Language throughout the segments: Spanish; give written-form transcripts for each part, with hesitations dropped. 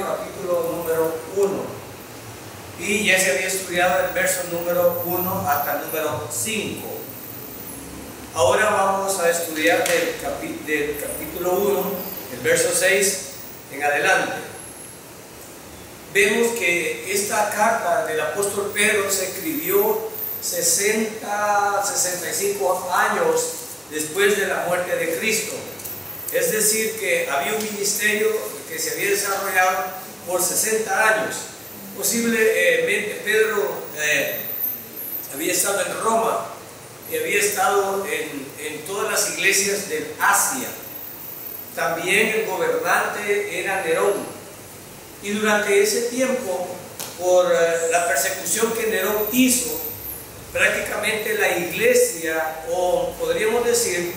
capítulo número 1. Y ya se había estudiado el verso número 1 hasta el número 5. Ahora vamos a estudiar del capítulo 1, el verso 6 en adelante. Vemos que esta carta del apóstol Pedro se escribió 65 años después de la muerte de Cristo. Es decir, que había un ministerio que se había desarrollado por 60 años. Posiblemente Pedro había estado en Roma y había estado en todas las iglesias de Asia. También el gobernante era Nerón. Y durante ese tiempo, por la persecución que Nerón hizo, prácticamente la iglesia, o podríamos decir,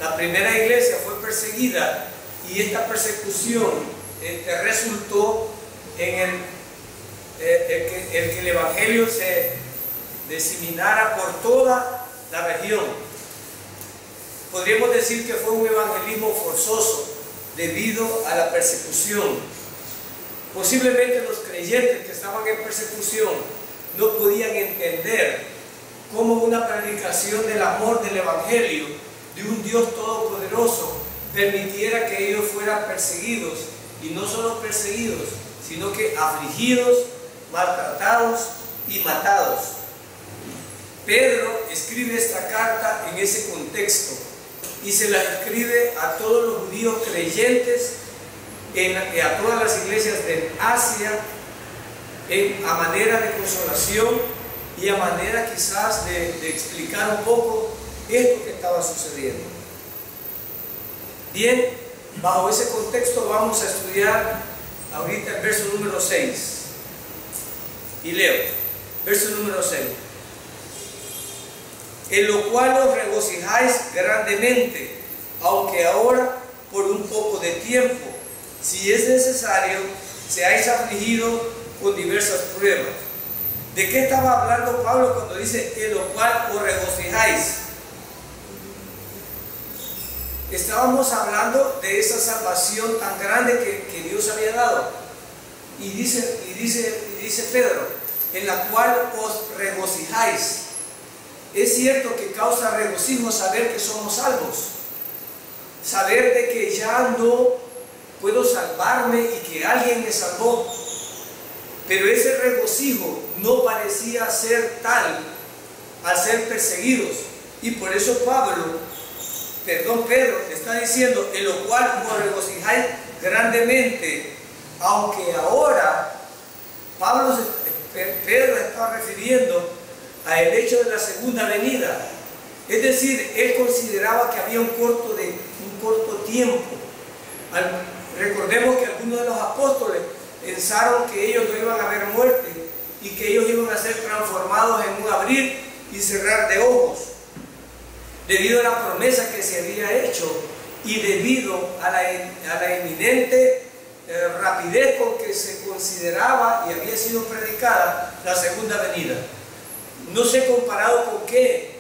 la primera iglesia fue perseguida, y esta persecución resultó en que el evangelio se diseminara por toda la región. Podríamos decir que fue un evangelismo forzoso debido a la persecución. Posiblemente los creyentes que estaban en persecución no podían entender cómo una predicación del amor del evangelio de un Dios todopoderoso permitiera que ellos fueran perseguidos, y no solo perseguidos, sino que afligidos, maltratados y matados. Pedro escribe esta carta en ese contexto y se la escribe a todos los judíos creyentes, a todas las iglesias de Asia, a manera de consolación y a manera quizás de explicar un poco esto que estaba sucediendo. Bien, bajo ese contexto vamos a estudiar ahorita el verso número 6. Y leo, verso número 6. En lo cual os regocijáis grandemente, aunque ahora por un poco de tiempo, si es necesario, seáis afligidos con diversas pruebas. ¿De qué estaba hablando Pablo cuando dice en lo cual os regocijáis? Estábamos hablando de esa salvación tan grande que Dios había dado. Y dice Pedro, en la cual os regocijáis. Es cierto que causa regocijo saber que somos salvos. Saber de que ya no puedo salvarme y que alguien me salvó. Pero ese regocijo no parecía ser tal al ser perseguidos. Y por eso Pedro está diciendo, en lo cual os regocijáis grandemente, aunque ahora Pedro está refiriendo al hecho de la segunda venida. Es decir, él consideraba que había un corto tiempo. Recordemos que algunos de los apóstoles pensaron que ellos no iban a ver muerte y que ellos iban a ser transformados en un abrir y cerrar de ojos, debido a la promesa que se había hecho y debido a la inminente rapidez con que se consideraba y había sido predicada la segunda venida. No sé comparado con qué,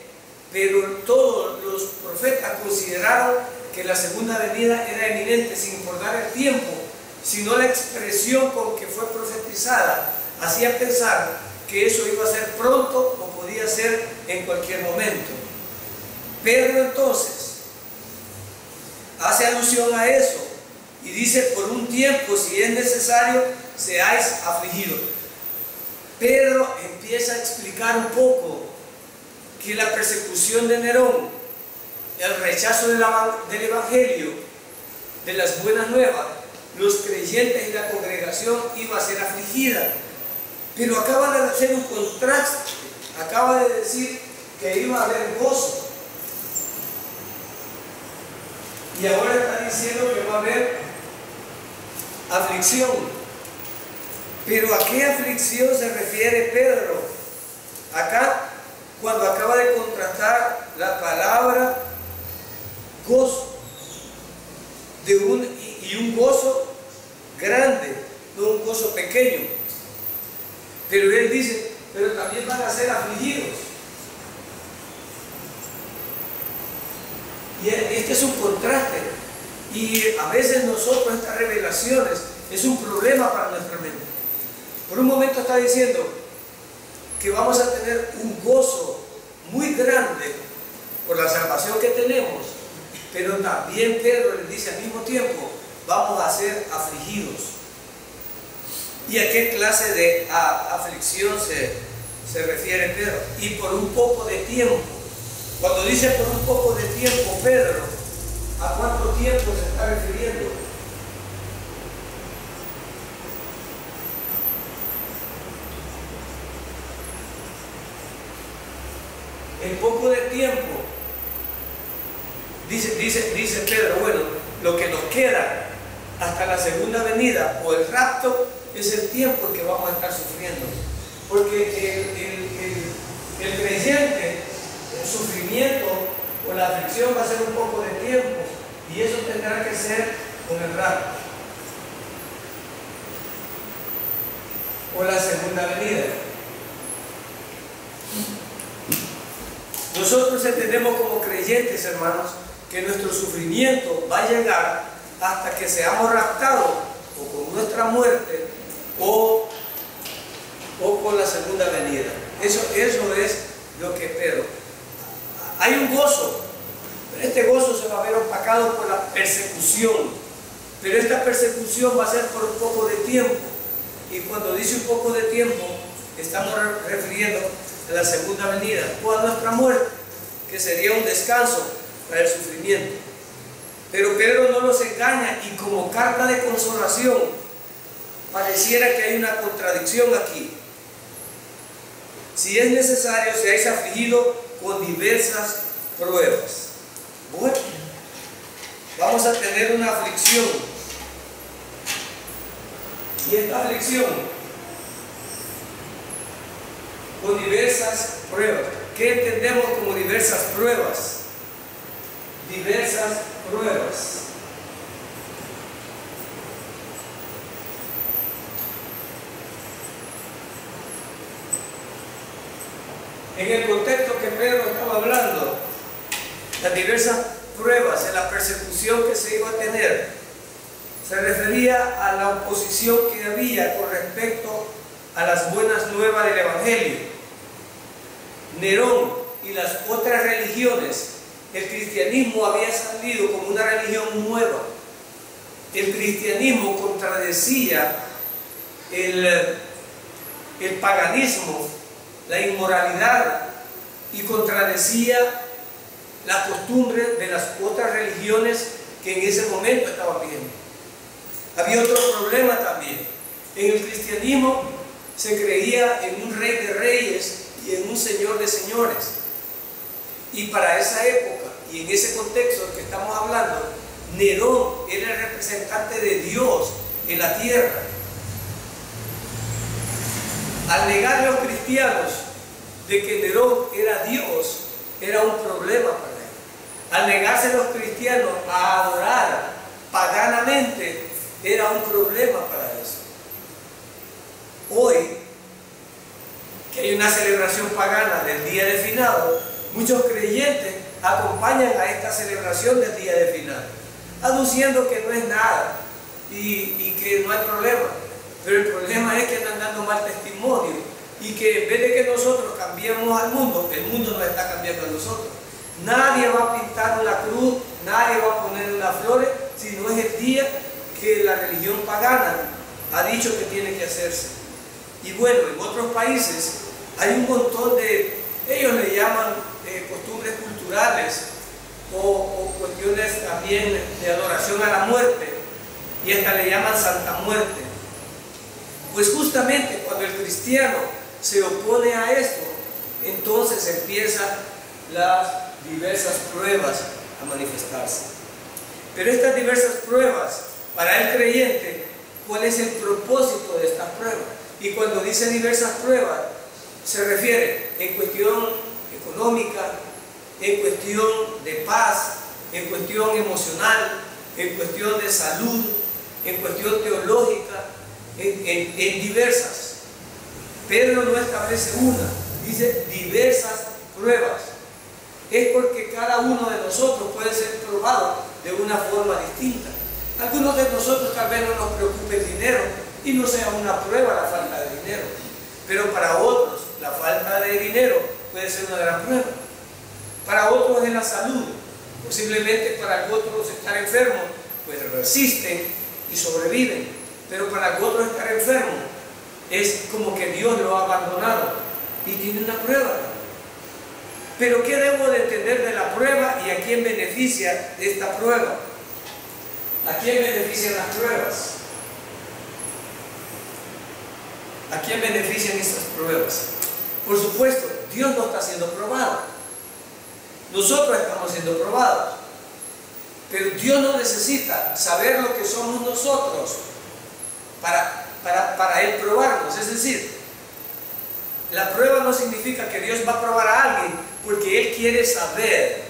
pero todos los profetas consideraron que la segunda venida era inminente, sin importar el tiempo, sino la expresión con que fue profetizada hacía pensar que eso iba a ser pronto o podía ser en cualquier momento. Pedro entonces hace alusión a eso y dice, por un tiempo, si es necesario, seáis afligidos. Pedro empieza a explicar un poco que la persecución de Nerón, el rechazo del evangelio, de las buenas nuevas, los creyentes y la congregación iba a ser afligida. Pero acaba de hacer un contraste, acaba de decir que iba a haber gozo. Y ahora está diciendo que va a haber aflicción. Pero ¿a qué aflicción se refiere Pedro? Acá, cuando acaba de contrastar la palabra gozo, y un gozo grande, no un gozo pequeño. Pero él dice, pero también van a ser afligidos. Y este es un contraste. Y a veces nosotros estas revelaciones es un problema para nuestra mente. Por un momento está diciendo que vamos a tener un gozo muy grande por la salvación que tenemos, pero también Pedro les dice al mismo tiempo, vamos a ser afligidos. ¿Y a qué clase de aflicción se refiere Pedro? Y por un poco de tiempo. Cuando dice por un poco de tiempo, Pedro, ¿a cuánto tiempo se está refiriendo? En poco de tiempo, dice Pedro, bueno, lo que nos queda hasta la segunda venida o el rapto es el tiempo que vamos a estar sufriendo. Porque el creyente, el sufrimiento o la aflicción va a ser un poco de tiempo, y eso tendrá que ser con el rapto o la segunda venida. Nosotros entendemos como creyentes, hermanos, que nuestro sufrimiento va a llegar hasta que seamos raptados o con nuestra muerte o con la segunda venida. Eso es lo que Pedro. Hay un gozo, pero este gozo se va a ver opacado por la persecución. Pero esta persecución va a ser por un poco de tiempo. Y cuando dice un poco de tiempo, estamos refiriendo a la segunda venida o a nuestra muerte, que sería un descanso para el sufrimiento. Pero Pedro no nos engaña, y como carta de consolación pareciera que hay una contradicción aquí. Si es necesario, seáis afligidos con diversas pruebas. Bueno, vamos a tener una aflicción, y esta aflicción con diversas pruebas. ¿Qué entendemos como diversas pruebas? Diversas pruebas. En el contexto que Pedro estaba hablando, las diversas pruebas en la persecución que se iba a tener, se refería a la oposición que había con respecto a las buenas nuevas del Evangelio. Nerón y las otras religiones, el cristianismo había salido como una religión nueva. El cristianismo contradecía el paganismo, la inmoralidad, y contradecía la costumbre de las otras religiones que en ese momento estaban viendo. Había otro problema también. En el cristianismo se creía en un rey de reyes y en un señor de señores. Y para esa época y en ese contexto del que estamos hablando, Nerón era el representante de Dios en la tierra. Al negar los cristianos de que Nerón era Dios, era un problema para él. Al negarse los cristianos a adorar paganamente, era un problema para eso. Hoy, que hay una celebración pagana del día de finado, muchos creyentes acompañan a esta celebración del día de finado, aduciendo que no es nada y que no hay problema. Pero el problema es que están dando mal testimonio, y que en vez de que nosotros cambiemos al mundo, el mundo nos está cambiando a nosotros. Nadie va a pintar una cruz, nadie va a poner unas flores, si no es el día que la religión pagana ha dicho que tiene que hacerse. Y bueno, en otros países hay un montón de, ellos le llaman costumbres culturales o cuestiones también de adoración a la muerte, y hasta le llaman Santa Muerte. Pues justamente cuando el cristiano se opone a esto, entonces empiezan las diversas pruebas a manifestarse. Pero estas diversas pruebas, para el creyente, ¿cuál es el propósito de estas pruebas? Y cuando dice diversas pruebas, se refiere en cuestión económica, en cuestión de paz, en cuestión emocional, en cuestión de salud, en cuestión teológica, en diversas. Pedro no establece una, dice diversas pruebas. Es porque cada uno de nosotros puede ser probado de una forma distinta. Algunos de nosotros tal vez no nos preocupe el dinero y no sea una prueba la falta de dinero, pero para otros la falta de dinero puede ser una gran prueba. Para otros es la salud, posiblemente para otros estar enfermos, pues resisten y sobreviven, pero para otros estar enfermos es como que Dios lo ha abandonado y tiene una prueba. Pero ¿qué debo de entender de la prueba y a quién beneficia esta prueba? ¿A quién benefician las pruebas? ¿A quién benefician estas pruebas? Por supuesto, Dios no está siendo probado. Nosotros estamos siendo probados. Pero Dios no necesita saber lo que somos nosotros para Él probarnos. Es decir, la prueba no significa que Dios va a probar a alguien porque Él quiere saber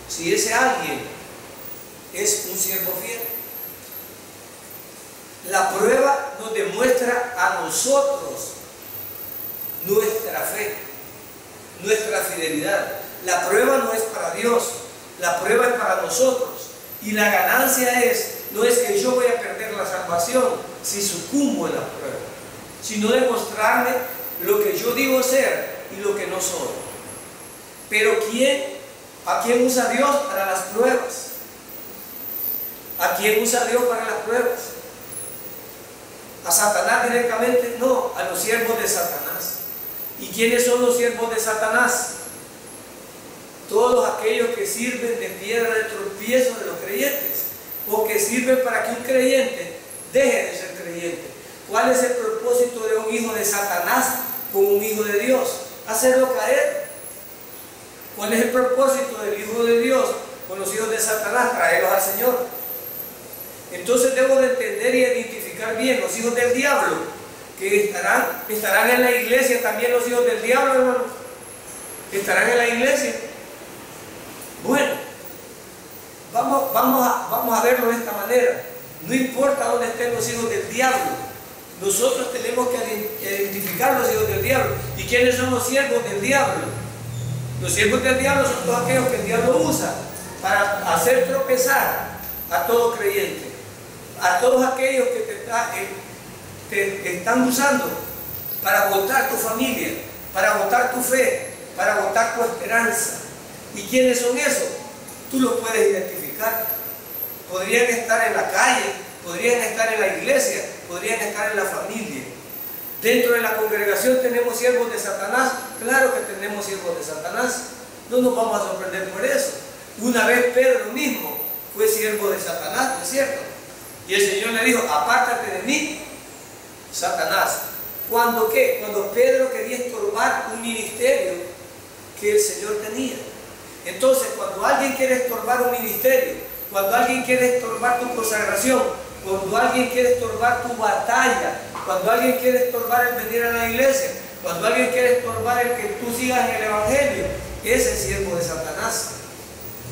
si ese alguien es un siervo fiel. La prueba nos demuestra a nosotros nuestra fe, nuestra fidelidad. La prueba no es para Dios, la prueba es para nosotros. Y la ganancia no es que yo voy a perder la salvación si sucumbo en la prueba, sino demostrarme lo que yo digo ser y lo que no soy. Pero ¿a quién usa Dios para las pruebas? ¿A quién usa Dios para las pruebas? ¿A Satanás directamente? No, a los siervos de Satanás. ¿Y quiénes son los siervos de Satanás? Todos aquellos que sirven de piedra de tropiezo de los creyentes, o que sirven para que un creyente deje de ser creyente. ¿Cuál es el propósito de un hijo de Satanás con un hijo de Dios? Hacerlo caer. ¿Cuál es el propósito del hijo de Dios con los hijos de Satanás? Traerlos al Señor. Entonces debo de entender y identificar bien los hijos del diablo, que estarán en la iglesia también los hijos del diablo, hermanos. Estarán en la iglesia. Bueno, vamos a verlo de esta manera. No importa dónde estén los hijos del diablo, nosotros tenemos que identificar los hijos del diablo. ¿Y quiénes son los siervos del diablo? Los siervos del diablo son todos aquellos que el diablo usa para hacer tropezar a todo creyente, a todos aquellos que te están usando para agotar tu familia, para agotar tu fe, para agotar tu esperanza. ¿Y quiénes son esos? Tú los puedes identificar. Podrían estar en la calle, podrían estar en la iglesia, podrían estar en la familia. Dentro de la congregación tenemos siervos de Satanás. Claro que tenemos siervos de Satanás. No nos vamos a sorprender por eso. Una vez Pedro mismo fue siervo de Satanás, ¿no es cierto? Y el Señor le dijo: apártate de mí, Satanás. ¿Cuándo qué? Cuando Pedro quería estorbar un ministerio que el Señor tenía. Entonces, cuando alguien quiere estorbar un ministerio, cuando alguien quiere estorbar tu consagración, cuando alguien quiere estorbar tu batalla, cuando alguien quiere estorbar el venir a la iglesia, cuando alguien quiere estorbar el que tú sigas en el Evangelio, ese es siervo de Satanás.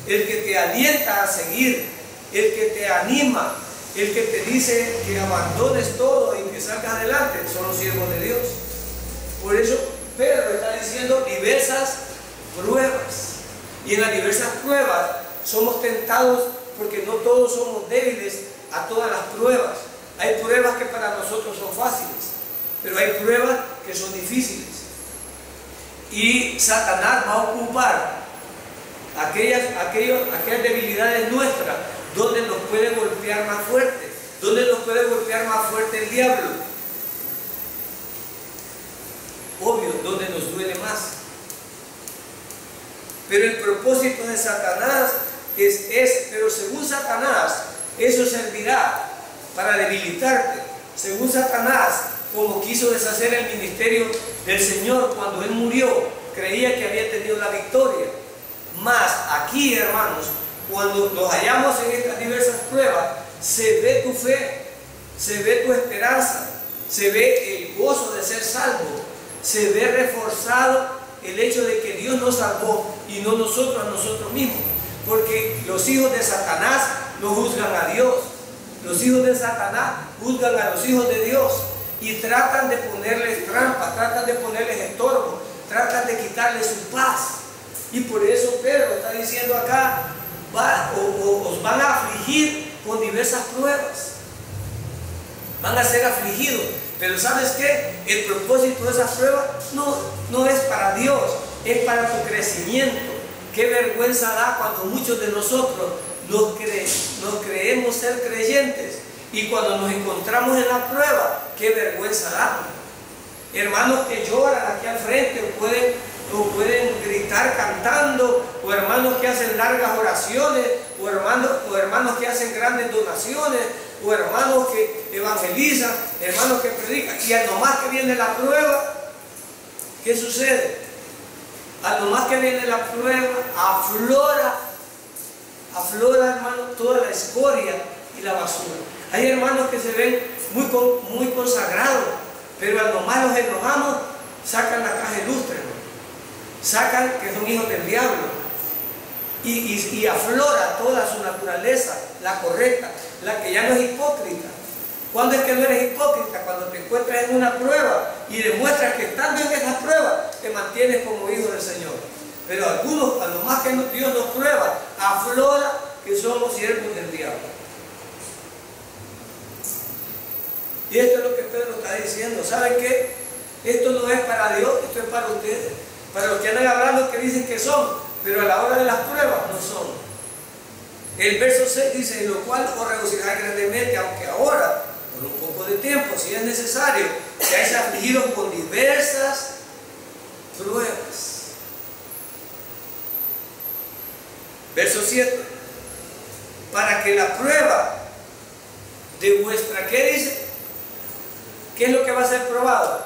El que te alienta a seguir, el que te anima, el que te dice que abandones todo y que salgas adelante, son los siervos de Dios. Por eso Pedro está diciendo diversas pruebas. Y en las diversas pruebas somos tentados, porque no todos somos débiles a todas las pruebas. Hay pruebas que para nosotros son fáciles, pero hay pruebas que son difíciles. Y Satanás va a ocupar aquellas debilidades nuestras, donde nos puede golpear más fuerte, donde nos puede golpear más fuerte el diablo. Obvio, donde nos duele más. Pero el propósito de Satanás es ese. Pero según Satanás, eso servirá para debilitarte. Según Satanás, como quiso deshacer el ministerio del Señor cuando Él murió, creía que había tenido la victoria. Mas aquí, hermanos, cuando nos hallamos en estas diversas pruebas, se ve tu fe, se ve tu esperanza, se ve el gozo de ser salvo, se ve reforzado el hecho de que Dios nos salvó y no nosotros a nosotros mismos. Porque los hijos de Satanás no juzgan a Dios. Los hijos de Satanás juzgan a los hijos de Dios y tratan de ponerles trampas, tratan de ponerles estorbo, tratan de quitarles su paz. Y por eso Pedro está diciendo acá: os van a afligir con diversas pruebas. Van a ser afligidos. Pero ¿sabes qué? El propósito de esas pruebas no es para Dios, es para tu crecimiento. Qué vergüenza da cuando muchos de nosotros nos creemos ser creyentes y cuando nos encontramos en la prueba, qué vergüenza da. Hermanos que lloran aquí al frente o pueden gritar cantando, o hermanos que hacen largas oraciones, o hermanos que hacen grandes donaciones, o hermanos que evangelizan, hermanos que predican, y a lo más que viene la prueba, ¿qué sucede? A lo más que viene la prueba, aflora, hermano, toda la escoria y la basura. Hay hermanos que se ven muy consagrados, pero a lo más los enojamos, sacan la caja ilustre, ¿no? Sacan que son hijos del diablo. Y aflora toda su naturaleza, la correcta, la que ya no es hipócrita. ¿Cuándo es que no eres hipócrita? Cuando te encuentras en una prueba y demuestras que estando en esa prueba te mantienes como hijo del Señor. Pero algunos, a lo más que Dios nos prueba, aflora que somos siervos del diablo. Y esto es lo que Pedro está diciendo. ¿Saben qué? Esto no es para Dios, esto es para ustedes. Para los que andan hablando que dicen que son, pero a la hora de las pruebas no son. El verso 6 dice: en lo cual os regocijáis grandemente, aunque ahora, por un poco de tiempo, si es necesario, seáis afligidos con diversas pruebas. Verso 7: para que la prueba de vuestra, ¿qué dice? ¿Qué es lo que va a ser probado?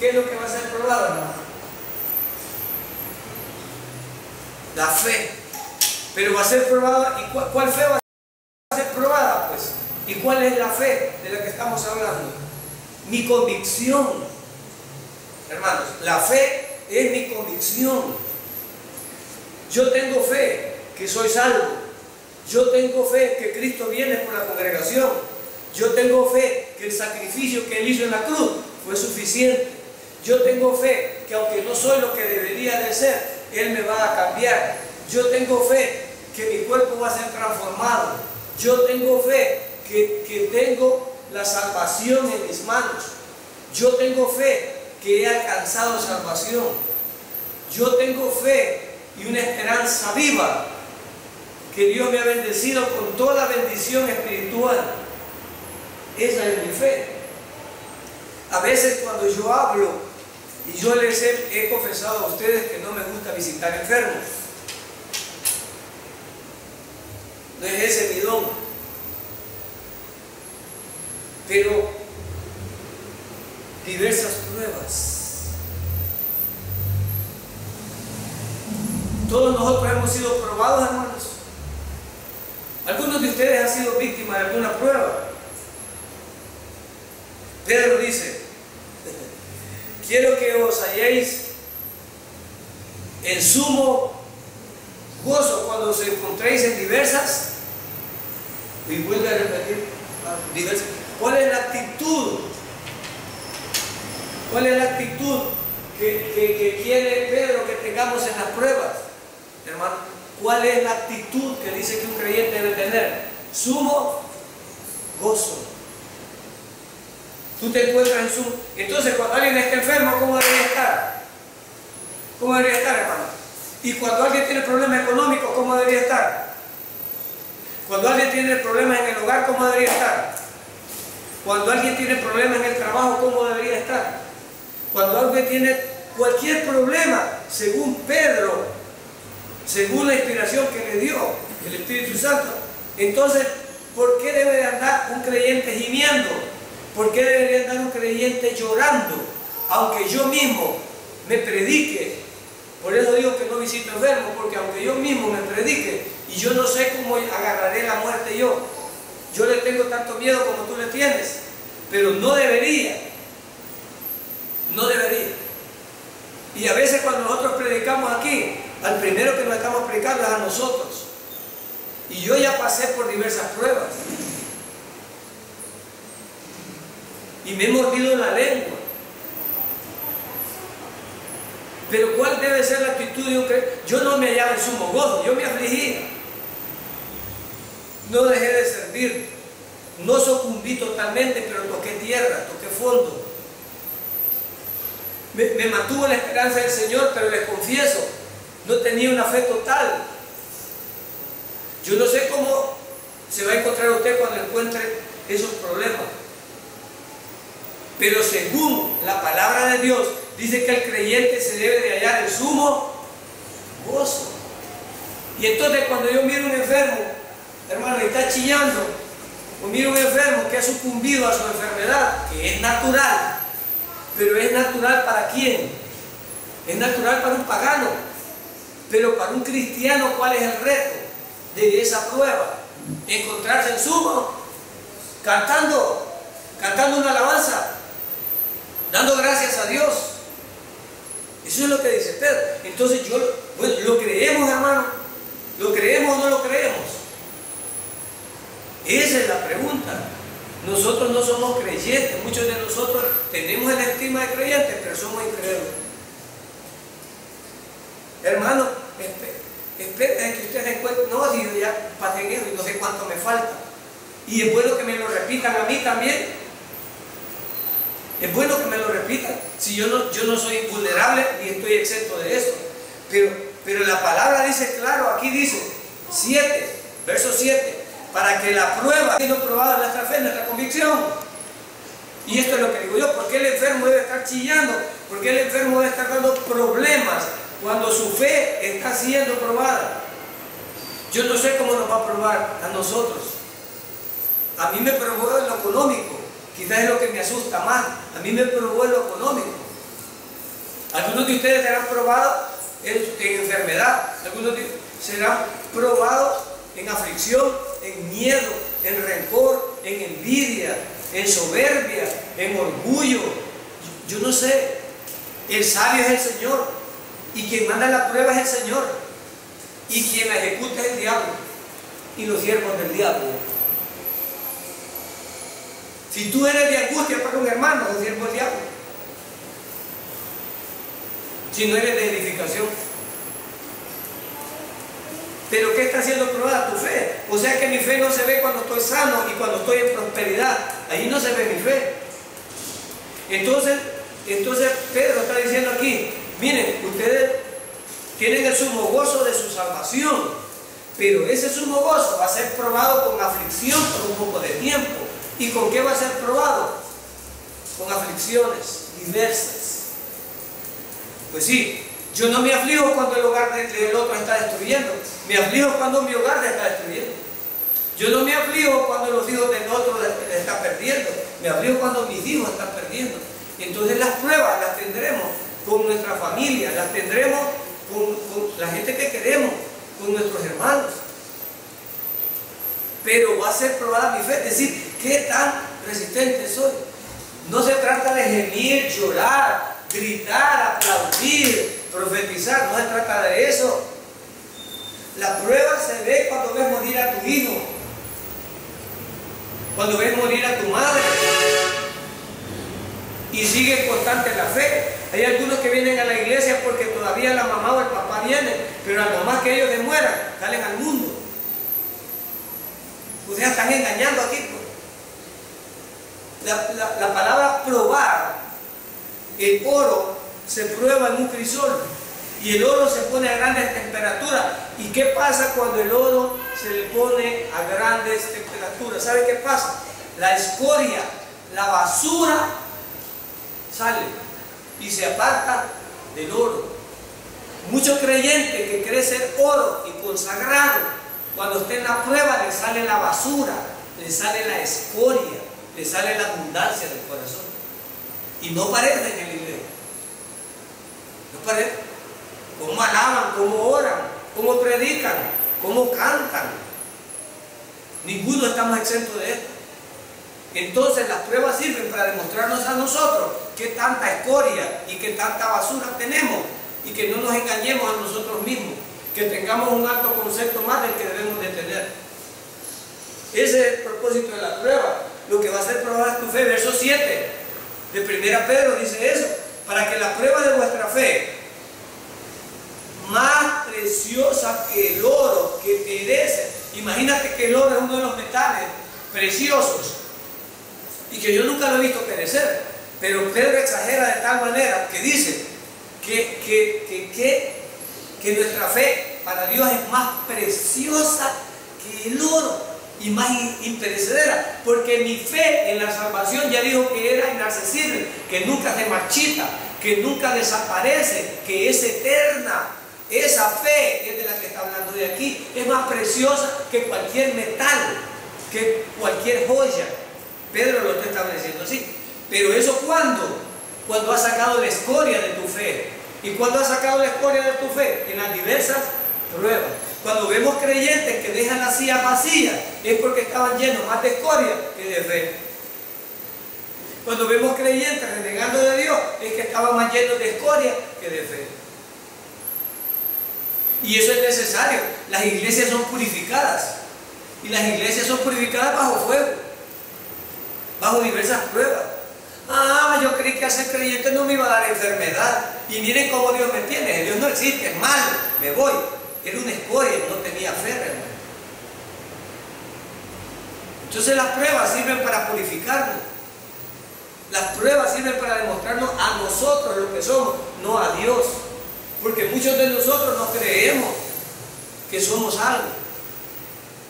¿Qué es lo que va a ser probado, hermano? La fe. Pero va a ser probada. ¿Y cuál fe va a ser probada? Pues, ¿y cuál es la fe de la que estamos hablando? Mi convicción. Hermanos, la fe es mi convicción. Yo tengo fe que soy salvo. Yo tengo fe que Cristo viene por la congregación. Yo tengo fe que el sacrificio que Él hizo en la cruz fue suficiente. Yo tengo fe que aunque no soy lo que debería de ser, Él me va a cambiar. Yo tengo fe que mi cuerpo va a ser transformado. Yo tengo fe que tengo la salvación en mis manos. Yo tengo fe que he alcanzado salvación. Yo tengo fe y una esperanza viva que Dios me ha bendecido con toda bendición espiritual. Esa es mi fe. A veces cuando yo hablo, y yo les he confesado a ustedes que no me gusta visitar enfermos. No es ese mi don. Pero diversas pruebas. Todos nosotros hemos sido probados, hermanos. Algunos de ustedes han sido víctimas de alguna prueba. Pedro dice: quiero que os halléis en sumo gozo cuando os encontréis en diversas, y vuelve a repetir, diversas. ¿Cuál es la actitud? ¿Cuál es la actitud que quiere Pedro que tengamos en las pruebas? Hermano, ¿cuál es la actitud que dice que un creyente debe tener? Sumo gozo. Tú te encuentras en sumo. Entonces, cuando alguien está enfermo, ¿cómo debería estar? ¿Cómo debería estar, hermano? Y cuando alguien tiene problemas económicos, ¿cómo debería estar? Cuando alguien tiene problemas en el hogar, ¿cómo debería estar? Cuando alguien tiene problemas en el trabajo, ¿cómo debería estar? Cuando alguien tiene cualquier problema, según Pedro, según la inspiración que le dio el Espíritu Santo, entonces, ¿por qué debe de andar un creyente gimiendo? ¿Por qué debería andar un creyente llorando? Aunque yo mismo me predique. Por eso digo que no visito enfermos, porque aunque yo mismo me predique y yo no sé cómo agarraré la muerte yo le tengo tanto miedo como tú le tienes, pero no debería. No debería. Y a veces cuando nosotros predicamos aquí, al primero que nos estamos predicando es a nosotros. Y yo ya pasé por diversas pruebas. Y me he mordido la lengua. Pero ¿cuál debe ser la actitud de un creyente? Yo no me hallaba en sumo gozo, yo me afligí. no dejé de servir, no sucumbí totalmente, pero toqué tierra, toqué fondo. Me mantuvo la esperanza del Señor, pero les confieso, no tenía una fe total. Yo no sé cómo se va a encontrar usted cuando encuentre esos problemas. Pero según la palabra de Dios, dice que el creyente se debe de hallar en sumo gozo. Y entonces cuando yo miro a un enfermo, hermano, y está chillando, o miro a un enfermo que ha sucumbido a su enfermedad, que es natural, pero es natural ¿para quién? Es natural para un pagano, pero para un cristiano, ¿cuál es el reto de esa prueba? Encontrarse en sumo, cantando una alabanza, dando gracias a Dios. Eso es lo que dice Pedro. Entonces bueno, ¿lo creemos, hermano? ¿Lo creemos o no lo creemos? Esa es la pregunta. Nosotros no somos creyentes, muchos de nosotros tenemos el estima de creyentes, pero somos incrédulos. Hermano, esperen que ustedes encuentren, no, si yo ya pasé en eso y no sé cuánto me falta. Y es bueno que me lo repitan a mí también. Es bueno que me lo repitan. Si yo no soy vulnerable ni estoy exento de eso. Pero la palabra dice claro, aquí dice 7, verso 7, para que la prueba siendo probada nuestra fe, nuestra convicción. Y esto es lo que digo yo, ¿por qué el enfermo debe estar chillando? ¿Por qué el enfermo debe estar dando problemas cuando su fe está siendo probada? Yo no sé cómo nos va a probar a nosotros. A mí me probó en lo económico, quizás es lo que me asusta más. A mí me probó en lo económico. Algunos de ustedes serán probados en enfermedad, algunos serán probados en aflicción, en miedo, en rencor, en envidia, en soberbia, en orgullo. Yo no sé. El sabio es el Señor, y quien manda la prueba es el Señor, y quien la ejecuta es el diablo y los siervos del diablo. Si tú eres de angustia para un hermano, es siervo del diablo. Si no eres de edificación. Pero ¿qué está haciendo probada tu fe? O sea que mi fe no se ve cuando estoy sano y cuando estoy en prosperidad. Ahí no se ve mi fe. Entonces Pedro está diciendo aquí, miren, ustedes tienen el sumo gozo de su salvación, pero ese sumo gozo va a ser probado con aflicción por un poco de tiempo. ¿Y con qué va a ser probado? Con aflicciones diversas. Pues sí, yo no me aflijo cuando el hogar del otro está destruyendo. Me aflijo cuando mi hogar se está destruyendo. Yo no me aflijo cuando los hijos del otro están perdiendo. Me aflijo cuando mis hijos están perdiendo. Entonces las pruebas las tendremos con nuestra familia, las tendremos con la gente que queremos, con nuestros hermanos. Pero va a ser probada mi fe, es decir, ¿qué tan resistente soy? No se trata de gemir, llorar, gritar, aplaudir, profetizar, no se trata de eso. La prueba se ve cuando ves morir a tu hijo, cuando ves morir a tu madre, y sigue constante la fe. Hay algunos que vienen a la iglesia porque todavía la mamá o el papá vienen, pero a lo más que ellos demueran, salen al mundo. O sea, están engañando aquí. La palabra probar, el oro se prueba en un crisol y el oro se pone a grandes temperaturas. ¿Y qué pasa cuando el oro se le pone a grandes temperaturas? ¿Sabe qué pasa? La escoria, la basura sale y se aparta del oro. Muchos creyentes que creen ser oro y consagrado, cuando esté en la prueba le sale la basura, le sale la escoria, le sale la abundancia del corazón. Y no parecen en la iglesia. No parecen. Cómo alaban, cómo oran, cómo predican, cómo cantan. Ninguno estamos exentos de esto. Entonces las pruebas sirven para demostrarnos a nosotros qué tanta escoria y qué tanta basura tenemos, y que no nos engañemos a nosotros mismos, que tengamos un alto concepto más del que debemos de tener. Ese es el propósito de la prueba. Lo que va a ser probada es tu fe. Verso 7 de 1 Pedro dice eso: para que la prueba de vuestra fe, más preciosa que el oro que perece, Imagínate que el oro es uno de los metales preciosos y que yo nunca lo he visto perecer, pero Pedro exagera de tal manera que dice que nuestra fe para Dios es más preciosa que el oro y más imperecedera, porque mi fe en la salvación ya dijo que era inaccesible, que nunca se marchita, que nunca desaparece, que es eterna. Esa fe es de la que está hablando de aquí, es más preciosa que cualquier metal, que cualquier joya. Pedro lo está estableciendo así. Pero eso cuando has sacado la escoria de tu fe. ¿Y cuando has sacado la escoria de tu fe? En las diversas pruebas. Cuando vemos creyentes que dejan las sillas vacías, es porque estaban llenos más de escoria que de fe. Cuando vemos creyentes renegando de Dios, es que estaban más llenos de escoria que de fe. Y eso es necesario. Las iglesias son purificadas. Y las iglesias son purificadas bajo fuego, bajo diversas pruebas. Ah, yo creí que al ser creyente no me iba a dar enfermedad. Y miren cómo Dios me tiene. Dios no existe, es malo, me voy. Era una escoria, no tenía fe, hermano. Entonces las pruebas sirven para purificarnos. Las pruebas sirven para demostrarnos a nosotros lo que somos, no a Dios. Porque muchos de nosotros no creemos que somos algo.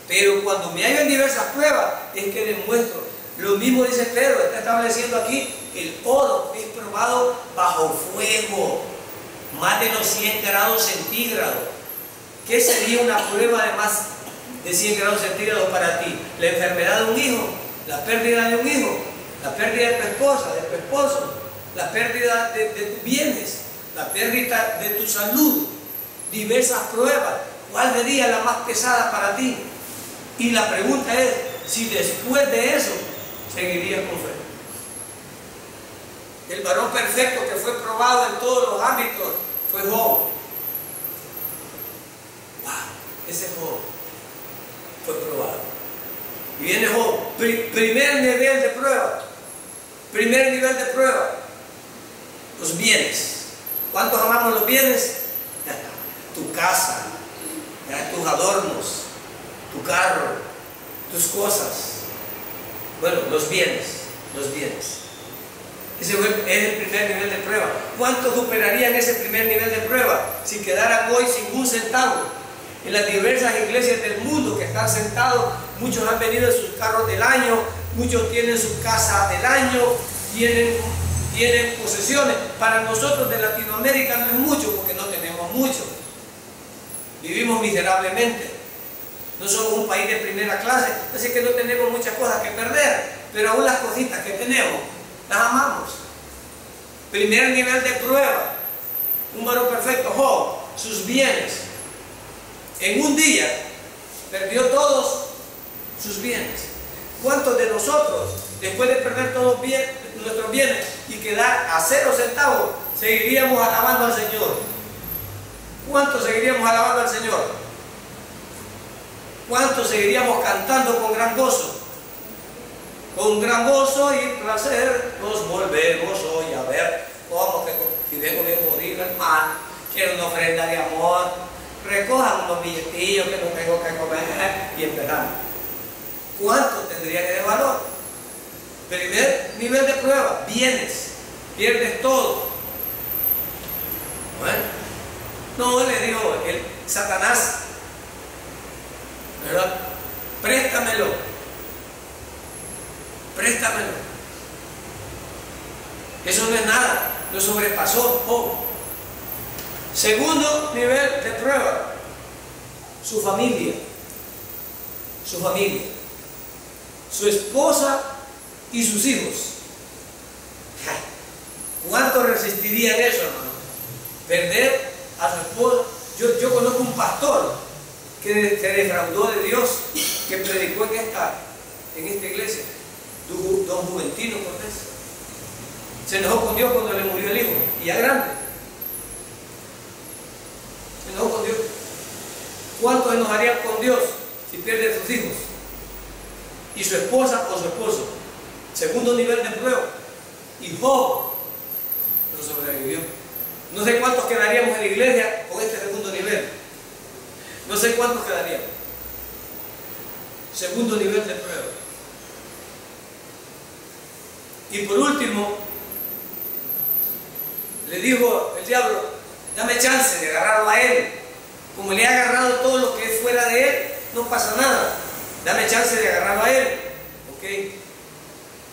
Pero cuando me hallo en diversas pruebas, es que demuestro. Lo mismo dice Pedro, está estableciendo aquí, el oro es probado bajo fuego, más de los 100 grados centígrados. ¿Qué sería una prueba de más de 100 grados centígrados para ti? La enfermedad de un hijo, la pérdida de un hijo, la pérdida de tu esposa, de tu esposo, la pérdida de tus bienes, la pérdida de tu salud, diversas pruebas. ¿Cuál sería la más pesada para ti? Y la pregunta es, si después de eso seguirías con fe. El varón perfecto que fue probado en todos los ámbitos fue Job. Wow, ese Job fue probado. Y viene Job, primer nivel de prueba. Primer nivel de prueba, los bienes. ¿Cuántos amamos los bienes? Tu casa, tus adornos, tu carro, tus cosas. Bueno, los bienes, los bienes. Ese es el primer nivel de prueba. ¿Cuántos superarían ese primer nivel de prueba si quedaran hoy sin un centavo? En las diversas iglesias del mundo que están sentados, muchos han venido en sus carros del año, muchos tienen su casa del año, tienen posesiones. Para nosotros de Latinoamérica no es mucho porque no tenemos mucho. Vivimos miserablemente. No somos un país de primera clase, así que no tenemos muchas cosas que perder, pero aún las cositas que tenemos, las amamos. Primer nivel de prueba, un varón perfecto, Job, sus bienes. En un día perdió todos sus bienes. ¿Cuántos de nosotros, después de perder todos nuestros bienes y quedar a 0 centavos, seguiríamos alabando al Señor? ¿Cuántos seguiríamos alabando al Señor? ¿Cuántos seguiríamos cantando con gran gozo? Con gran gozo y placer nos volvemos hoy a ver. ¿Cómo que si vengo bien jodido, hermano? Quiero una ofrenda de amor. Recojan unos billetillos que no tengo que comer y empezamos. ¿Cuánto tendría que de valor? Primer nivel de prueba, bienes, pierdes todo. Bueno, no le digo el Satanás, ¿verdad? Préstamelo. Préstamelo. Eso no es nada, lo sobrepasó. Segundo nivel de prueba, su familia. Su familia. Su esposa y sus hijos. ¿Cuánto resistirían eso, hermano? Perder a su esposa. Yo conozco un pastor que se defraudó de Dios, que predicó en esta iglesia, don Juventino Cortés. Se enojó con Dios cuando le murió el hijo, y ya grande. Se enojó con Dios. ¿Cuántos enojarían con Dios si pierde a sus hijos? Y su esposa o su esposo. Segundo nivel de prueba. Y Job no sobrevivió. No sé cuántos quedaríamos en la iglesia con este segundo nivel. No sé cuántos quedaríamos. Segundo nivel de prueba. Y por último, le dijo el diablo, dame chance de agarrarlo a él. Como le he agarrado todo lo que es fuera de él, no pasa nada. Dame chance de agarrarlo a él. ¿Ok?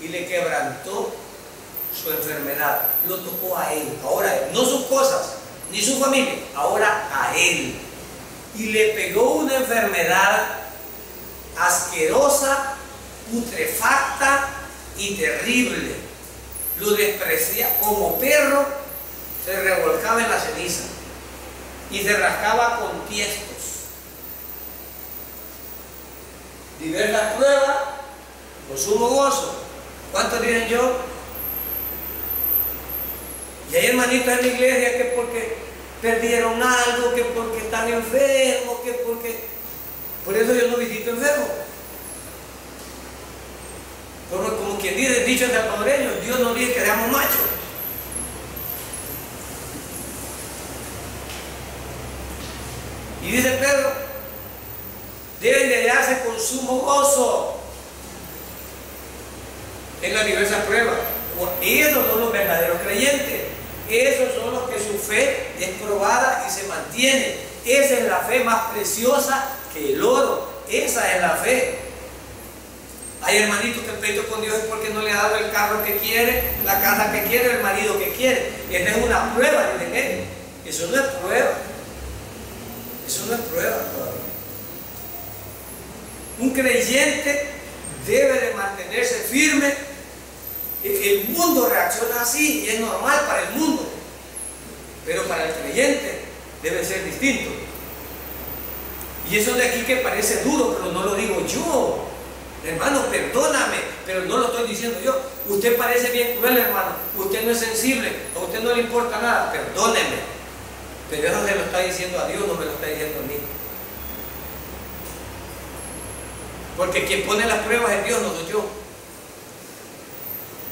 Y le quebrantó su enfermedad. Lo tocó a él. Ahora, no sus cosas, ni su familia. Ahora a él. Y le pegó una enfermedad asquerosa, putrefacta y terrible. Lo desprecia como perro, se revolcaba en la ceniza y se rascaba con tiestos. Diversas pruebas con sumo gozo. ¿Cuántos dicen yo? Y hay hermanitos en la iglesia que porque perdieron algo, que porque están enfermos, que porque... Por eso yo no visito enfermos. Porque como quien dice, dicho en salvadoreño, Dios nos dice que seamos machos. Y dice Pedro, deben de hallarse con sumo gozo en las diversas pruebas. Esos son los verdaderos creyentes. Esos son los que su fe es probada y se mantiene. Esa es la fe más preciosa que el oro. Esa es la fe. Hay hermanitos que el pleito con Dios es porque no le ha dado el carro que quiere, la casa que quiere, el marido que quiere. Esa es una prueba, dicen ellos. Eso no es prueba. Eso no es prueba todavía. Un creyente debe de mantenerse firme. El mundo reacciona así y es normal para el mundo. Pero para el creyente debe ser distinto. Y eso de aquí que parece duro, pero no lo digo yo. Hermano, perdóname, pero no lo estoy diciendo yo. Usted parece bien cruel, hermano. Usted no es sensible, a usted no le importa nada. Perdóneme. Pero eso se lo está diciendo a Dios, no me lo está diciendo a mí. Porque quien pone las pruebas es Dios, no soy yo.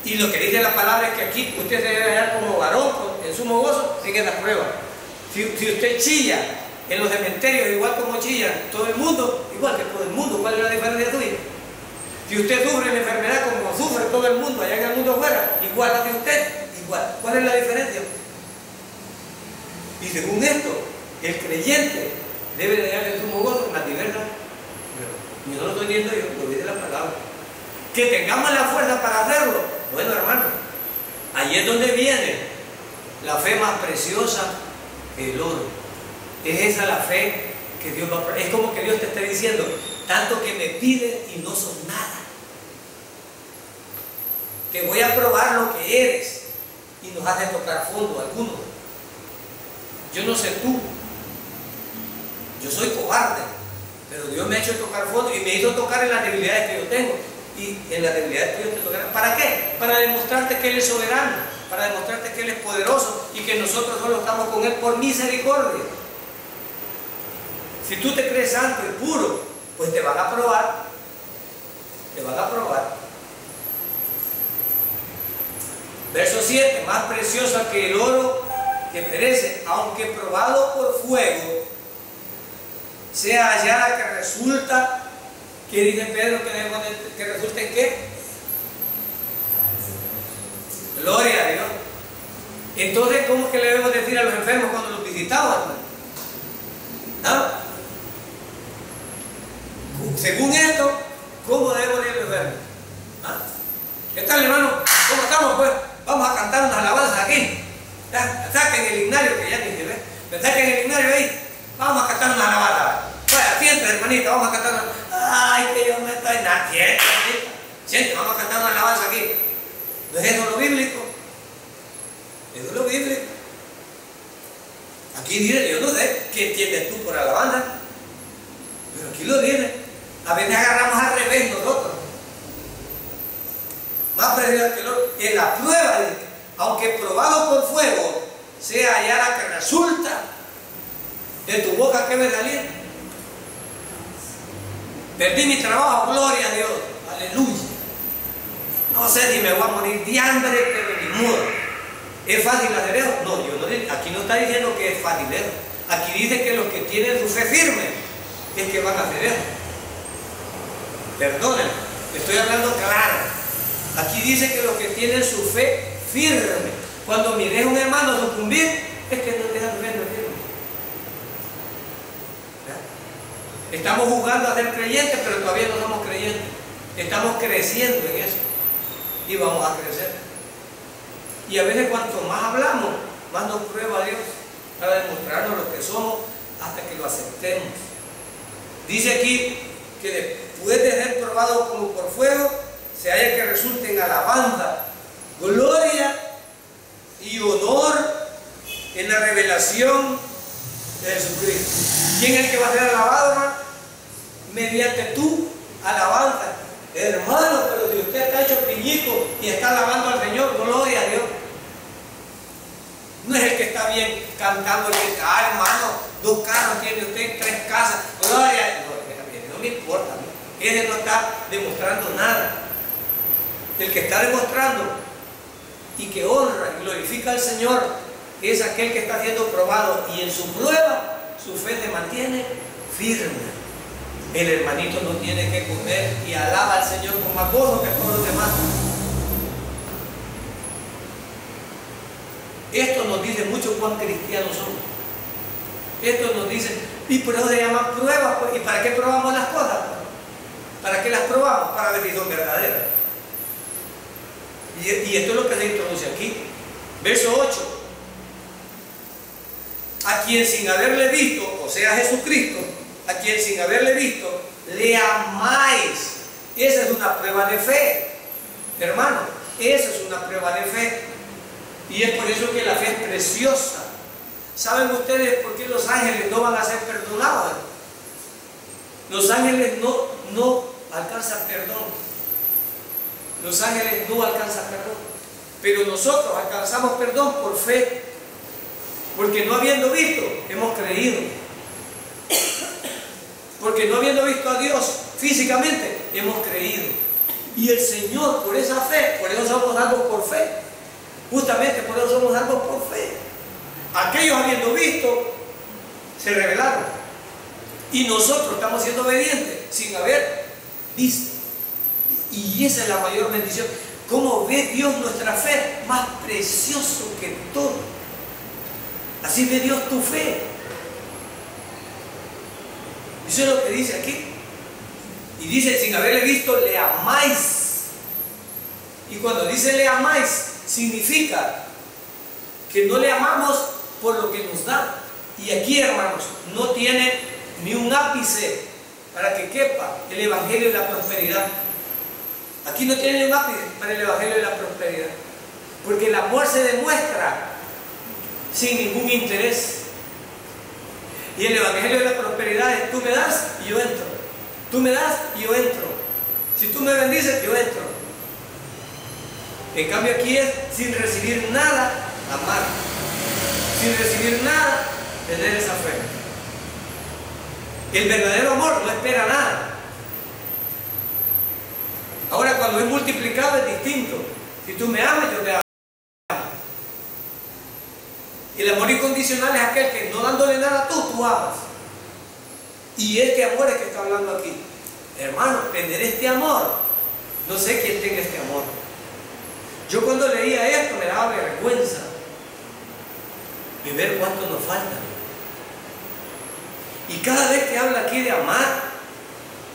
Y lo que dice la palabra es que aquí usted se debe hallar como varón, en sumo gozo, en esa prueba. Si usted chilla en los cementerios, igual como chillan todo el mundo, igual que todo el mundo, ¿cuál es la diferencia tuya? Si usted sufre la enfermedad como sufre todo el mundo, allá en el mundo afuera, igual hace usted, igual. ¿Cuál es la diferencia? Y según esto, el creyente debe de hallar el sumo gozo en las diversas pruebas. Y no lo estoy diciendo yo, lo dice la palabra. Que tengamos la fuerza para hacerlo. Bueno, hermano, ahí es donde viene la fe más preciosa que el oro. Es esa la fe que Dios va a... Es como que Dios te esté diciendo, tanto que me pide y no son nada. Que voy a probar lo que eres y nos hace tocar fondo algunos. Yo no sé tú, yo soy cobarde, pero Dios me ha hecho tocar fondo y me hizo tocar en las debilidades que yo tengo. Y en las debilidades que Dios te tocará. ¿Para qué? Para demostrarte que Él es soberano, para demostrarte que Él es poderoso y que nosotros solo estamos con Él por misericordia. Si tú te crees santo y puro, pues te van a probar. Te van a probar. Verso 7, más preciosa que el oro que perece, aunque probado por fuego, sea hallada que resulta. ¿Qué dice Pedro que resulta en qué? Gloria a Dios. Entonces, ¿cómo es que le debemos decir a los enfermos cuando los visitamos, hermano? ¿Ah? Según esto, ¿cómo debemos ir a los enfermos? ¿Ah? ¿Qué tal, hermano? ¿Cómo estamos, pues? Vamos a cantar unas alabanzas aquí. ¿Ya? Saquen el himnario, que ya ni se ve. Saquen el himnario ahí. Vamos a cantar unas alabanzas. Pues, siéntate, hermanita, vamos a cantar una... Ay, que yo me estoy naciendo. Siéntate, vamos a cantar una alabanza aquí. ¿No es eso lo bíblico? Eso es lo bíblico. Aquí dice, yo no sé qué entiendes tú por alabanza, pero aquí lo dice. A veces agarramos al revés nosotros. Más preciosa que el oro. En la prueba, aunque probado por fuego, sea hallada que resulta de tu boca que me salía. Perdí mi trabajo, gloria a Dios, aleluya. No sé si me voy a morir de hambre, pero ni modo. ¿Es fácil hacer eso? No, yo no, aquí no está diciendo que es fácil eso. Aquí dice que los que tienen su fe firme es que van a hacer eso. Perdónenme, estoy hablando claro. Aquí dice que los que tienen su fe firme. Cuando mires a un hermano sucumbir, es que no te da fe, no es firme. Estamos jugando a ser creyentes, pero todavía no somos creyentes. Estamos creciendo en eso. Y vamos a crecer. Y a veces cuanto más hablamos, más nos prueba Dios para demostrarnos lo que somos hasta que lo aceptemos. Dice aquí que después de ser probado como por fuego, se halla que resulte en alabanza, gloria y honor en la revelación de Jesucristo. ¿Quién es el que va a ser alabado, hermano? Mediante tu alabanza. Hermano, pero si usted está hecho piñico y está alabando al Señor, gloria a Dios. No es el que está bien cantando, el que está, hermano, 2 carros tiene usted, 3 casas, gloria a Dios. No me importa, ¿no? Ese no está demostrando nada. El que está demostrando y que honra y glorifica al Señor es aquel que está siendo probado y en su prueba su fe se mantiene firme. El hermanito no tiene que comer y alaba al Señor con más gozo que todos los demás. Esto nos dice mucho cuán cristianos somos. Esto nos dice, y por eso se llaman pruebas, pues. ¿Y para qué probamos las cosas? ¿Para qué las probamos? Para ver si son verdaderas. Y esto es lo que se introduce aquí. Verso 8. A quien sin haberle visto, o sea Jesucristo, a quien sin haberle visto, le amáis. Esa es una prueba de fe. Hermano, esa es una prueba de fe. Y es por eso que la fe es preciosa. ¿Saben ustedes por qué los ángeles no van a ser perdonados? Los ángeles no alcanzan perdón. Los ángeles no alcanzan perdón. Pero nosotros alcanzamos perdón por fe. Porque no habiendo visto, hemos creído. Porque no habiendo visto a Dios físicamente, hemos creído. Y el Señor, por esa fe, por eso somos salvos por fe. Justamente por eso somos salvos por fe. Aquellos habiendo visto, se rebelaron. Y nosotros estamos siendo obedientes sin haber visto. Y esa es la mayor bendición. ¿Cómo ve Dios nuestra fe? Más precioso que todo. Así ve Dios tu fe. Eso es lo que dice aquí. Y dice, sin haberle visto, le amáis. Y cuando dice le amáis, significa que no le amamos por lo que nos da. Y aquí, hermanos, no tiene ni un ápice para que quepa el evangelio de la prosperidad. Aquí no tiene ni un ápice para el evangelio de la prosperidad. Porque el amor se demuestra sin ningún interés. Y el evangelio de la prosperidad es: tú me das y yo entro. Tú me das y yo entro. Si tú me bendices, yo entro. En cambio aquí es sin recibir nada, amar. Sin recibir nada, tener esa fe. El verdadero amor no espera nada. Ahora, cuando es multiplicado es distinto. Si tú me amas, yo te amo. Y el amor incondicional es aquel que no dándole nada a tú amas. Y este amor es que está hablando aquí. Hermano, tener este amor, no sé quién tenga este amor. Yo cuando leía esto me daba vergüenza de ver cuánto nos falta. Y cada vez que habla aquí de amar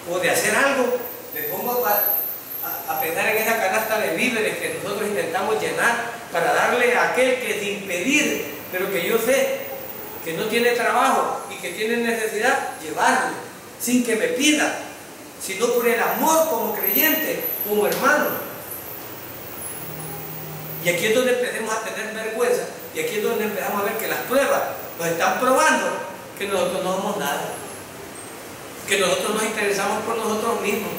o de hacer algo, me pongo a pensar en esa canasta de víveres que nosotros intentamos llenar para darle a aquel que sin pedir, pero que yo sé que no tiene trabajo y que tiene necesidad, llevarle sin que me pida, sino por el amor como creyente, como hermano. Y aquí es donde empecemos a tener vergüenza, y aquí es donde empezamos a ver que las pruebas nos están probando que nosotros no somos nada, que nosotros nos interesamos por nosotros mismos,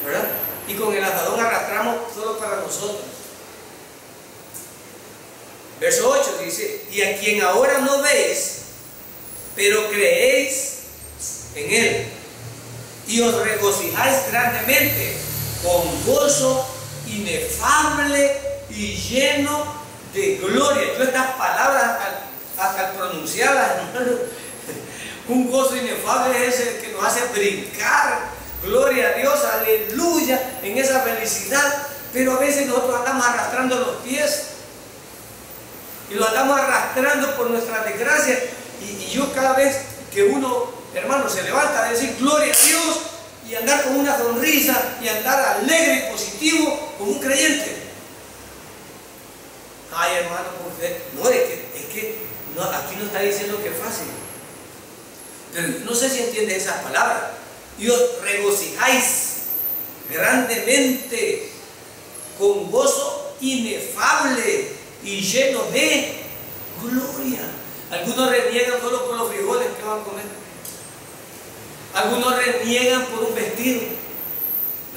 ¿verdad? Y con el asadón arrastramos solo para nosotros. Verso 8 dice: y a quien ahora no veis, pero creéis en él, y os regocijáis grandemente con gozo inefable y lleno de gloria. Yo estas palabras hasta pronunciarlas, hermano, un gozo inefable es el que nos hace brincar gloria a Dios, aleluya, en esa felicidad. Pero a veces nosotros andamos arrastrando los pies y lo andamos arrastrando por nuestra desgracia. Y yo cada vez que uno, hermano, se levanta a decir gloria a Dios y andar con una sonrisa y andar alegre y positivo como un creyente. Ay, hermano, usted, no, es que no, aquí no está diciendo que es fácil. Pero no sé si entiende esas palabras. Y os regocijáis grandemente con gozo inefable y lleno de gloria. Algunos reniegan solo por los frijoles que van a comer. Algunos reniegan por un vestido.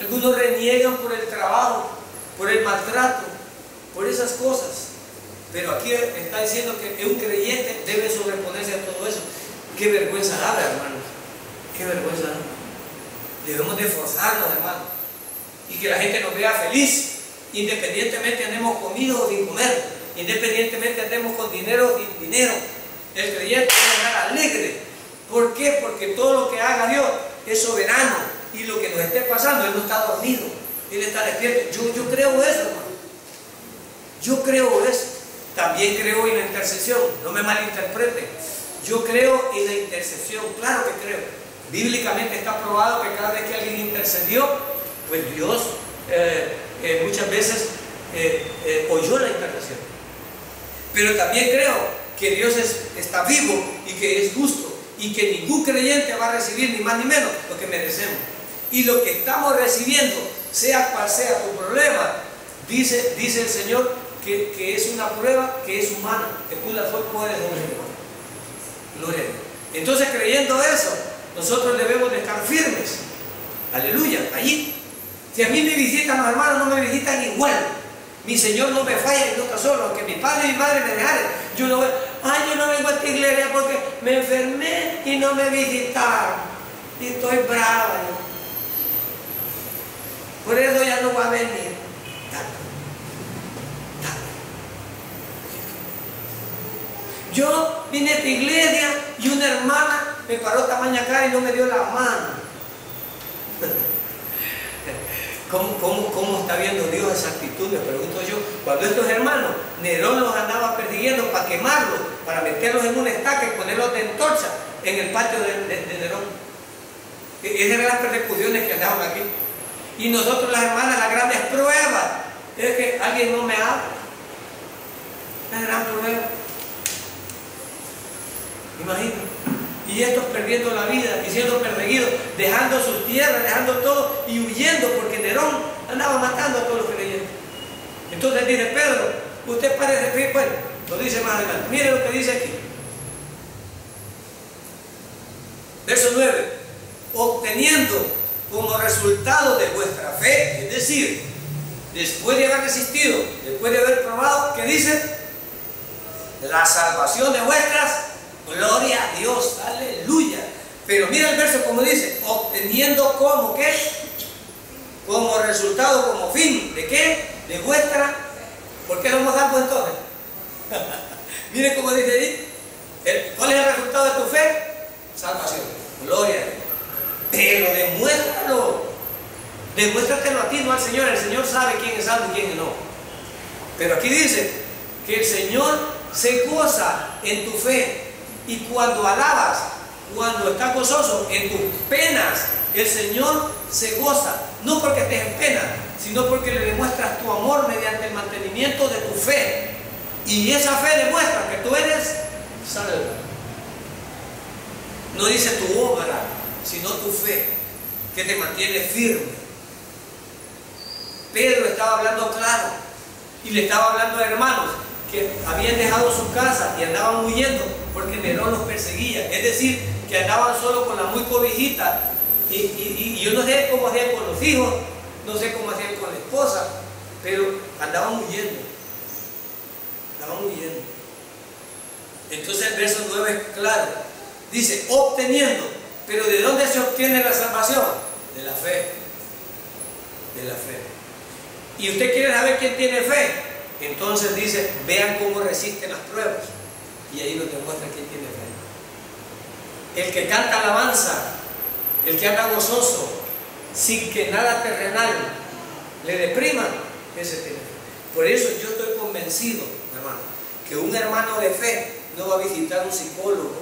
Algunos reniegan por el trabajo, por el maltrato, por esas cosas. Pero aquí está diciendo que un creyente debe sobreponerse a todo eso. Qué vergüenza da, hermanos. Qué vergüenza da. Debemos de esforzarnos, hermanos. Y que la gente nos vea feliz. Independientemente andemos comidos o sin comer, independientemente andemos con dinero o sin dinero, el creyente debe andar alegre. ¿Por qué? Porque todo lo que haga Dios es soberano y lo que nos esté pasando, Él no está dormido, Él está despierto. Yo creo eso, hermano. Yo creo eso. También creo en la intercesión, no me malinterpreten. Yo creo en la intercesión, claro que creo. Bíblicamente está probado que cada vez que alguien intercedió, pues Dios muchas veces oyó la intercesión. Pero también creo que Dios está vivo y que es justo y que ningún creyente va a recibir ni más ni menos lo que merecemos. Y lo que estamos recibiendo, sea cual sea tu problema, dice el Señor que es una prueba que es humana, que tú la puedes sobrellevar. Gloria a Dios. Entonces, creyendo eso, nosotros debemos de estar firmes. Aleluya, allí. Si a mí me visitan los hermanos, no me visitan igual. Mi Señor no me falla y no está solo. Aunque mi padre y mi madre me dejaren, yo no vengo a esta iglesia porque me enfermé y no me visitaron. Y estoy brava. Por eso ya no voy a venir. Yo vine a esta iglesia y una hermana me paró tamaña cara y no me dio la mano. ¿Cómo está viendo Dios esa actitud? Me pregunto yo. Cuando estos hermanos, Nerón los andaba persiguiendo para quemarlos, para meterlos en una estaca y ponerlos de antorcha en el patio de Nerón. Esas eran las persecuciones que andaban aquí. Y nosotros, las hermanas, las grandes pruebas es que alguien no me habla. La gran prueba. Imagínate. Y estos perdiendo la vida y siendo perseguidos, dejando sus tierras, dejando todo y huyendo porque Nerón andaba matando a todos los creyentes. Entonces dice Pedro, usted parece que, bueno, lo dice más adelante. Mire lo que dice aquí. Verso 9. Obteniendo como resultado de vuestra fe, es decir, después de haber resistido, después de haber probado, ¿qué dice? La salvación de vuestras. Gloria a Dios, aleluya. Pero mira el verso como dice, obteniendo como ¿qué? Como resultado, como fin, ¿de qué? De vuestra. ¿Por qué lo hemos dado entonces? Mire cómo dice ahí. ¿Cuál es el resultado de tu fe? Salvación. Gloria a Dios. Pero demuéstralo. Demuéstratelo a ti, no al Señor. El Señor sabe quién es salvo y quién no. Pero aquí dice que el Señor se goza en tu fe. Y cuando alabas, cuando estás gozoso en tus penas, el Señor se goza. No porque estés en pena, sino porque le demuestras tu amor mediante el mantenimiento de tu fe. Y esa fe demuestra que tú eres salvo. No dice tu obra, sino tu fe, que te mantiene firme. Pedro estaba hablando claro. Y le estaba hablando a hermanos que habían dejado su casa y andaban huyendo porque Nerón los perseguía. Es decir, que andaban solo con la muy cobijita. Y yo no sé cómo hacían con los hijos, no sé cómo hacían con la esposa, pero andaban huyendo. Andaban huyendo. Entonces el verso 9 es claro. Dice, obteniendo. Pero ¿de dónde se obtiene la salvación? De la fe. De la fe. ¿Y usted quiere saber quién tiene fe? Entonces dice, vean cómo resisten las pruebas. Y ahí nos demuestra quién tiene fe. El que canta alabanza, el que anda gozoso, sin que nada terrenal le deprima, ese tiene fe. Por eso yo estoy convencido, hermano, que un hermano de fe no va a visitar a un psicólogo.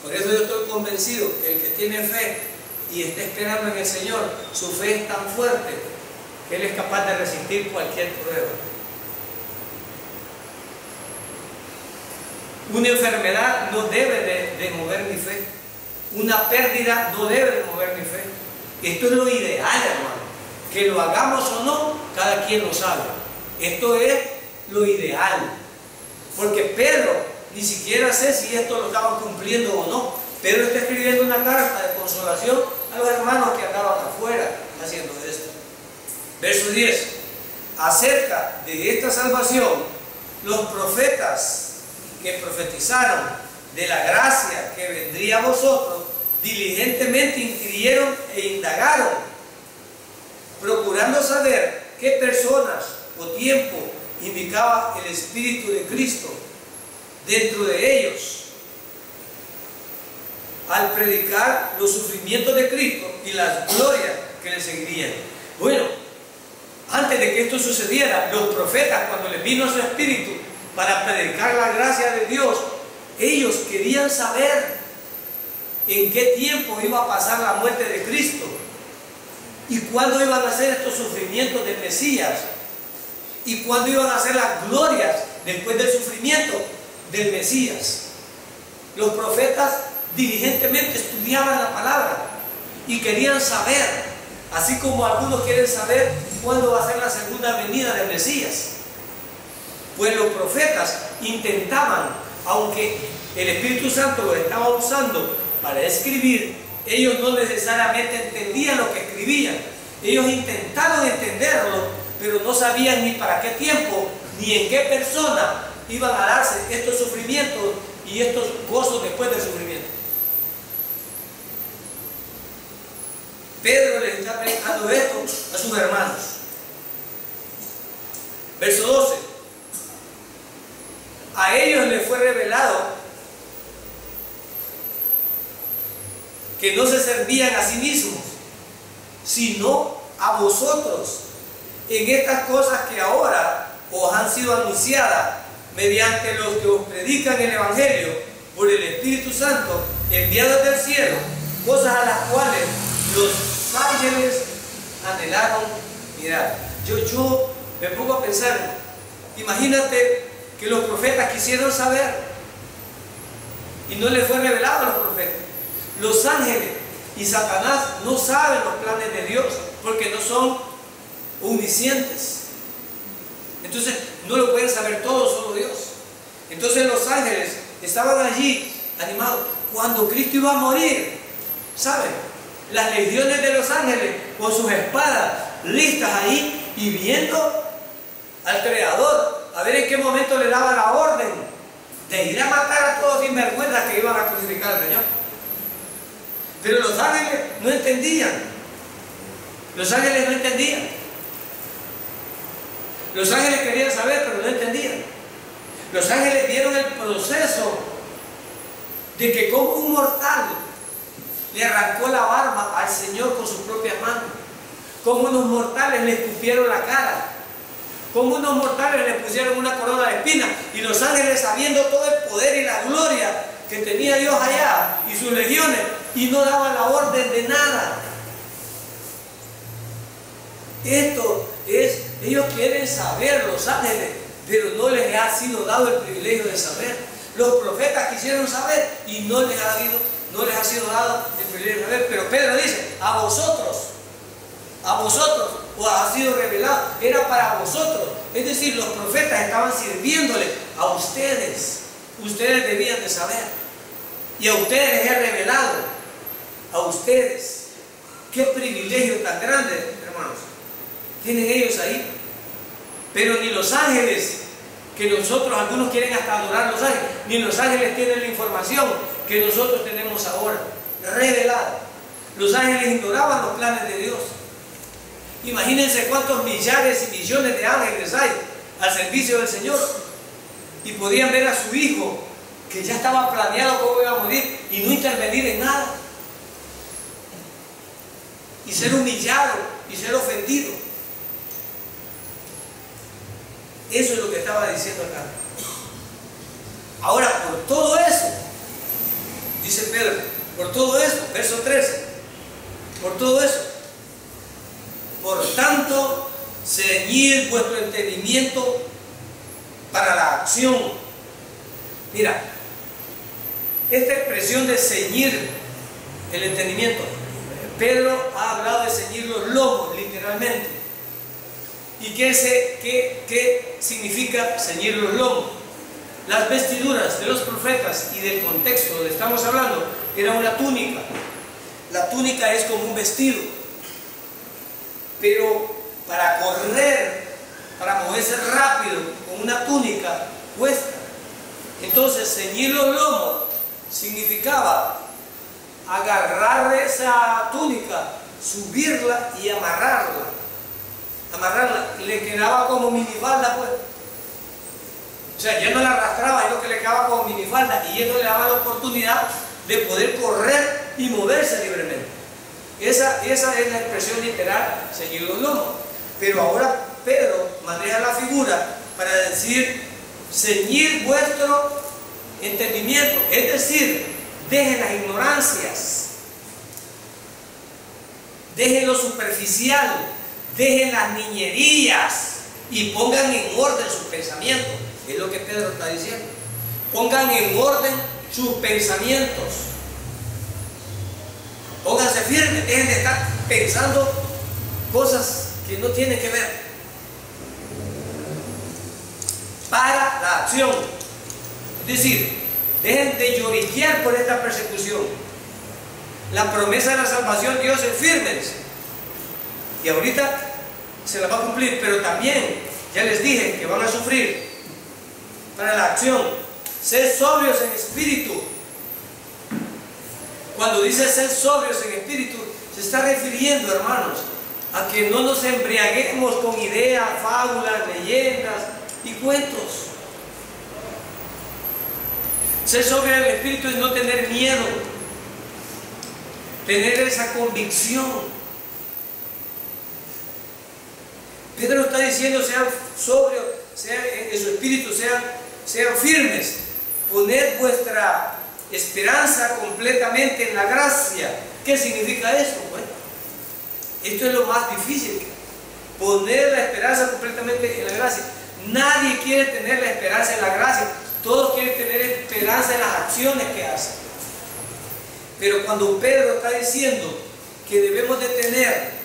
Por eso yo estoy convencido que el que tiene fe y está esperando en el Señor, su fe es tan fuerte que Él es capaz de resistir cualquier prueba. Una enfermedad no debe de mover mi fe. Una pérdida no debe de mover mi fe. Esto es lo ideal, hermano. Que lo hagamos o no, cada quien lo sabe. Esto es lo ideal. Porque Pedro, ni siquiera sé si esto lo estaban cumpliendo o no. Pedro está escribiendo una carta de consolación a los hermanos que andaban afuera haciendo esto. Verso 10. Acerca de esta salvación, los profetas que profetizaron de la gracia que vendría a vosotros, diligentemente inquirieron e indagaron, procurando saber qué personas o tiempo indicaba el Espíritu de Cristo dentro de ellos, al predicar los sufrimientos de Cristo y las glorias que le seguirían. Bueno, antes de que esto sucediera, los profetas, cuando les vino su Espíritu para predicar la gracia de Dios, ellos querían saber en qué tiempo iba a pasar la muerte de Cristo y cuándo iban a ser estos sufrimientos del Mesías y cuándo iban a ser las glorias después del sufrimiento del Mesías. Los profetas diligentemente estudiaban la palabra y querían saber, así como algunos quieren saber cuándo va a ser la segunda venida del Mesías. Pues los profetas intentaban, aunque el Espíritu Santo los estaba usando para escribir, ellos no necesariamente entendían lo que escribían. Ellos intentaron entenderlo, pero no sabían ni para qué tiempo, ni en qué persona iban a darse estos sufrimientos y estos gozos después del sufrimiento. Pedro les está predicando esto a sus hermanos. Verso 12. A ellos les fue revelado que no se servían a sí mismos, sino a vosotros, en estas cosas que ahora os han sido anunciadas mediante los que os predican el Evangelio por el Espíritu Santo enviado del cielo, cosas a las cuales los ángeles anhelaron mirar. Yo me pongo a pensar, imagínate que los profetas quisieron saber y no les fue revelado a los profetas. Los ángeles y Satanás no saben los planes de Dios porque no son omniscientes. Entonces no lo pueden saber todo, solo Dios. Entonces los ángeles estaban allí animados. Cuando Cristo iba a morir, ¿saben? Las legiones de los ángeles con sus espadas listas ahí y viendo al Creador a ver en qué momento le daba la orden de ir a matar a todos los sinvergüenzas que iban a crucificar al Señor. Pero los ángeles no entendían. Los ángeles no entendían. Los ángeles querían saber, pero no entendían. Los ángeles vieron el proceso de que como un mortal le arrancó la barba al Señor con sus propias manos. Como unos mortales le escupieron la cara. Como unos mortales le pusieron una corona de espinas. Y los ángeles, sabiendo todo el poder y la gloria que tenía Dios allá y sus legiones, y no daban la orden de nada. Esto es, ellos quieren saber, los ángeles, pero no les ha sido dado el privilegio de saber. Los profetas quisieron saber y no les ha sido dado el privilegio de saber. Pero Pedro dice, a vosotros os ha sido revelado, era para vosotros. Es decir, los profetas estaban sirviéndole a ustedes. Ustedes debían de saber. Y a ustedes les he revelado. A ustedes. Qué privilegio tan grande, hermanos, tienen ellos ahí. Pero ni los ángeles, que nosotros, algunos quieren hasta adorar a los ángeles, ni los ángeles tienen la información que nosotros tenemos ahora, revelada. Los ángeles ignoraban los planes de Dios. Imagínense cuántos millares y millones de ángeles hay al servicio del Señor. Y podían ver a su hijo, que ya estaba planeado cómo iba a morir, y no intervenir en nada. y ser humillado y ser ofendido. Eso es lo que estaba diciendo acá. Ahora, por todo eso, dice Pedro, por todo eso, verso 13, por todo eso, por tanto, ceñid vuestro entendimiento para la acción. Mira, esta expresión de ceñir el entendimiento, Pedro ha hablado de ceñir los lomos, literalmente. ¿Y qué significa ceñir los lomos? Las vestiduras de los profetas y del contexto donde estamos hablando era una túnica. La túnica es como un vestido, pero para correr, para moverse rápido con una túnica cuesta. Entonces ceñir los lomos significaba agarrar esa túnica, subirla y amarrarla. Le quedaba como minifalda, pues. O sea, ya no la arrastraba, sino que le quedaba como minifalda, y eso le daba la oportunidad de poder correr y moverse libremente. Esa es la expresión literal, ceñir los lomos. Pero ahora Pedro maneja la figura para decir ceñir vuestro entendimiento, es decir, dejen las ignorancias, dejen lo superficial, dejen las niñerías y pongan en orden sus pensamientos. Es lo que Pedro está diciendo. Pongan en orden sus pensamientos. Pónganse firmes, dejen de estar pensando cosas que no tienen que ver. Para la acción. Es decir, dejen de lloriquear por esta persecución. La promesa de la salvación, Dios es firme. Y ahorita se la va a cumplir, pero también, ya les dije que van a sufrir. Para la acción, sed sobrios en espíritu. Cuando dice sed sobrios en espíritu, se está refiriendo, hermanos, a que no nos embriaguemos con ideas, fábulas, leyendas y cuentos. Ser sobrio en el espíritu es no tener miedo, tener esa convicción. Pedro está diciendo sean sobrios, sean en su espíritu, sean firmes, poned vuestra esperanza completamente en la gracia. ¿Qué significa eso? Bueno, esto es lo más difícil, poner la esperanza completamente en la gracia. Nadie quiere tener la esperanza en la gracia, todos quieren tener esperanza en las acciones que hacen. Pero cuando Pedro está diciendo que debemos de tener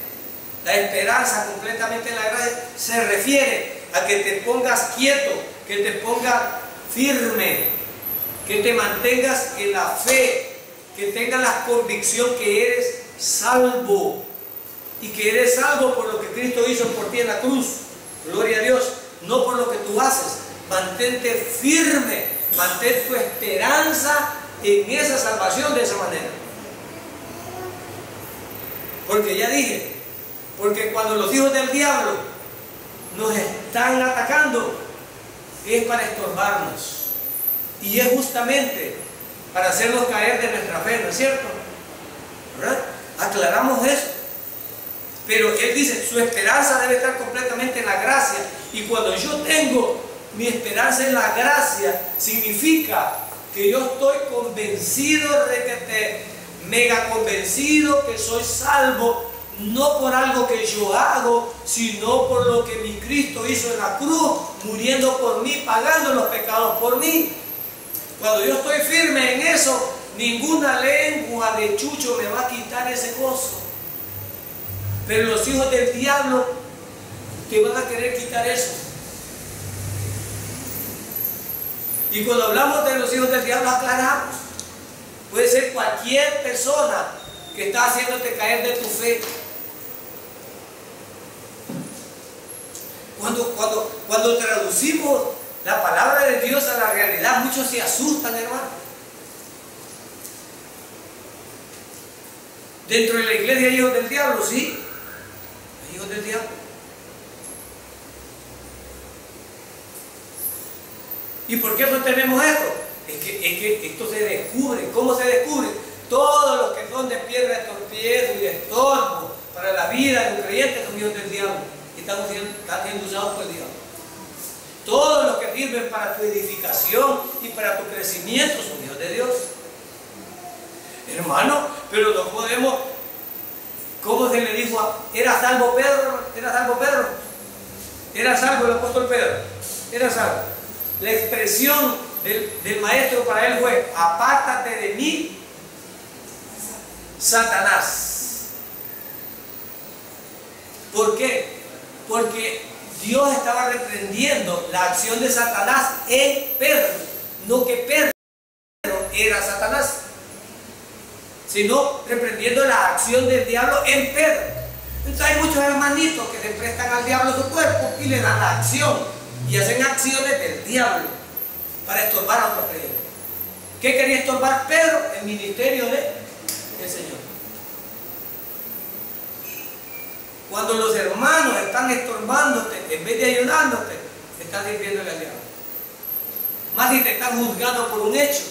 la esperanza completamente en la gracia, se refiere a que te pongas quieto, que te pongas firme, que te mantengas en la fe, que tengas la convicción que eres salvo y que eres salvo por lo que Cristo hizo por ti en la cruz. Gloria a Dios, no por lo que tú haces. Mantente firme, mantén tu esperanza en esa salvación de esa manera. Porque ya dije, porque cuando los hijos del diablo nos están atacando, es para estorbarnos. Y es justamente para hacernos caer de nuestra fe, ¿no es cierto? ¿Verdad? Aclaramos eso. Pero él dice, su esperanza debe estar completamente en la gracia. Y cuando yo tengo mi esperanza en la gracia, significa que yo estoy convencido, mega convencido que soy salvo, no por algo que yo hago, sino por lo que mi Cristo hizo en la cruz, muriendo por mí, pagando los pecados por mí. Cuando yo estoy firme en eso, ninguna lengua de chucho me va a quitar ese gozo. Pero los hijos del diablo te van a querer quitar eso. Y cuando hablamos de los hijos del diablo, aclaramos. Puede ser cualquier persona que está haciéndote caer de tu fe. Cuando traducimos la palabra de Dios a la realidad, muchos se asustan, hermano. Dentro de la iglesia hay hijos del diablo, sí. Hay hijos del diablo. ¿Y por qué no tenemos esto? Es que esto se descubre. ¿Cómo se descubre? Todos los que son de piedra de tropiezo y de estorbo para la vida de un creyente son hijos del diablo. Y están siendo usados por el diablo. Todos los que sirven para tu edificación y para tu crecimiento son hijos de Dios. Hermano, pero no podemos, ¿cómo se le dijo? ¿Era salvo Pedro? ¿Era salvo Pedro? ¿Era salvo el apóstol Pedro? Era salvo. La expresión del maestro para él fue: apártate de mí, Satanás. ¿Por qué? Porque Dios estaba reprendiendo la acción de Satanás en Pedro, no que Pedro era Satanás, sino reprendiendo la acción del diablo en Pedro. Entonces hay muchos hermanitos que le prestan al diablo su cuerpo y le dan la acción y hacen acciones del diablo para estorbar a otros creyentes. ¿Qué quería estorbar Pedro? El ministerio del Señor. Cuando los hermanos están estorbándote en vez de ayudándote, están sirviéndole al diablo. Más si te están juzgando por un hecho.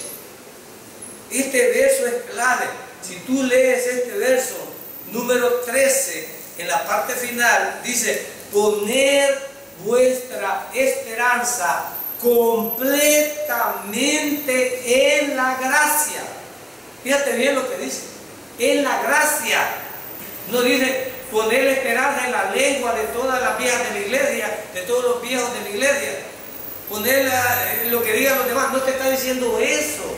Este verso es clave. Si tú lees este verso, número 13, en la parte final, dice: poner vuestra esperanza completamente en la gracia. Fíjate bien lo que dice: en la gracia. No dice poner la esperanza en la lengua de todas las viejas de la iglesia, de todos los viejos de la iglesia, poner lo que digan los demás. No te está diciendo eso.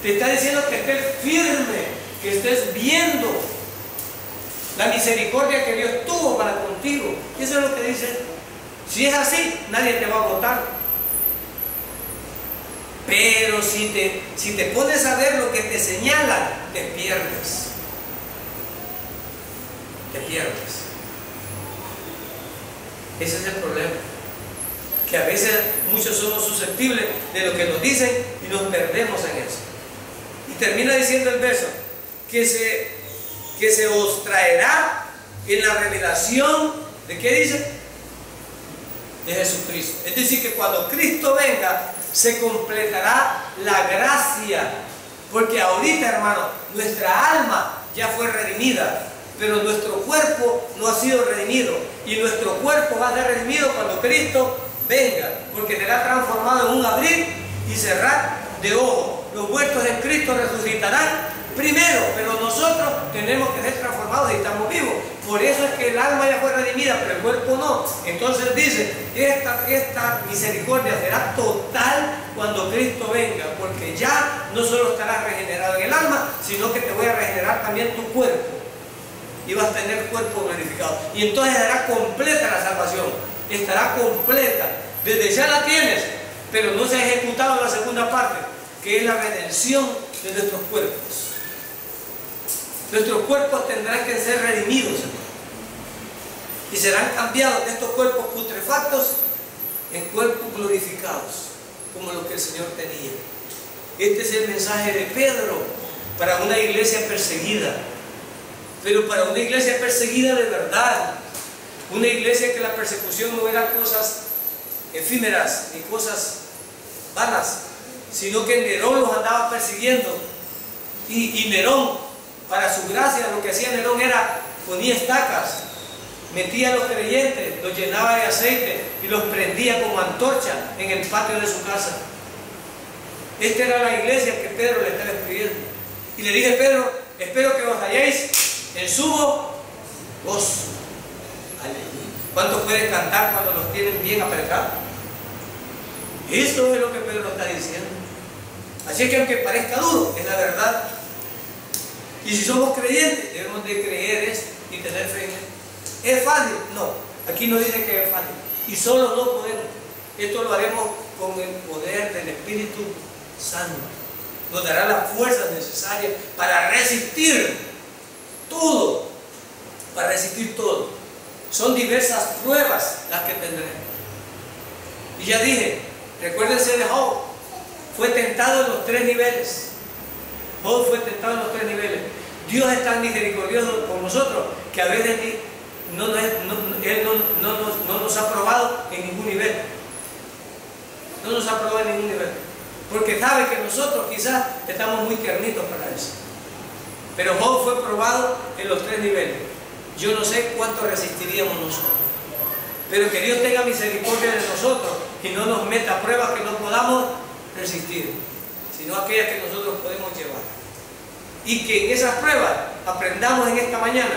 Te está diciendo que estés firme, que estés viendo la misericordia que Dios tuvo para contigo. Eso es lo que dice. Si es así, nadie te va a votar. Pero si te pones a ver lo que te señalan, te pierdes. Te pierdes. Ese es el problema. Que a veces muchos somos susceptibles de lo que nos dicen y nos perdemos en eso. Y termina diciendo el verso que se os traerá en la revelación de ¿qué dice? De Jesucristo. Es decir, que cuando Cristo venga se completará la gracia, porque ahorita, hermano, nuestra alma ya fue redimida, pero nuestro cuerpo no ha sido redimido, y nuestro cuerpo va a ser redimido cuando Cristo venga, porque será transformado en un abrir y cerrar de ojos. Los muertos en Cristo resucitarán primero, pero nosotros tenemos que ser transformados y estamos vivos. Por eso es que el alma ya fue redimida, pero el cuerpo no. Entonces dice, esta misericordia será total cuando Cristo venga, porque ya no solo estarás regenerado en el alma, sino que te voy a regenerar también tu cuerpo. Y vas a tener cuerpo glorificado. Y entonces será completa la salvación. Estará completa. Desde ya la tienes, pero no se ha ejecutado la segunda parte, que es la redención de nuestros cuerpos. Nuestros cuerpos tendrán que ser redimidos, hermano, y serán cambiados de estos cuerpos putrefactos en cuerpos glorificados, como lo que el Señor tenía. Este es el mensaje de Pedro para una iglesia perseguida, pero para una iglesia perseguida de verdad, una iglesia que la persecución no era cosas efímeras ni cosas vanas, sino que Nerón los andaba persiguiendo, y Nerón, para su gracia, lo que hacía Nerón era ponía estacas, metía a los creyentes, los llenaba de aceite y los prendía como antorcha en el patio de su casa. Esta era la iglesia que Pedro le estaba escribiendo. Y le dije: Pedro, espero que os halléis en sumo gozo. ¿Cuántos pueden cantar cuando los tienen bien apretados? Esto es lo que Pedro está diciendo. Así que aunque parezca duro, es la verdad. Y si somos creyentes, debemos de creer esto y tener fe en él. ¿Es fácil? No. Aquí no dice que es fácil. Y solo no podemos. Esto lo haremos con el poder del Espíritu Santo. Nos dará las fuerzas necesarias para resistir todo. Para resistir todo. Son diversas pruebas las que tendremos. Y ya dije, recuérdense de Job. Fue tentado en los 3 niveles. Job fue tentado en los 3 niveles. Dios es tan misericordioso con nosotros que a veces Él no nos ha probado en ningún nivel. No nos ha probado en ningún nivel. Porque sabe que nosotros quizás estamos muy tiernitos para eso. Pero Job fue probado en los 3 niveles. yo no sé cuánto resistiríamos nosotros. Pero que Dios tenga misericordia de nosotros y no nos meta pruebas que no podamos resistir, sino aquellas que nosotros podemos llevar. Y que en esas pruebas aprendamos en esta mañana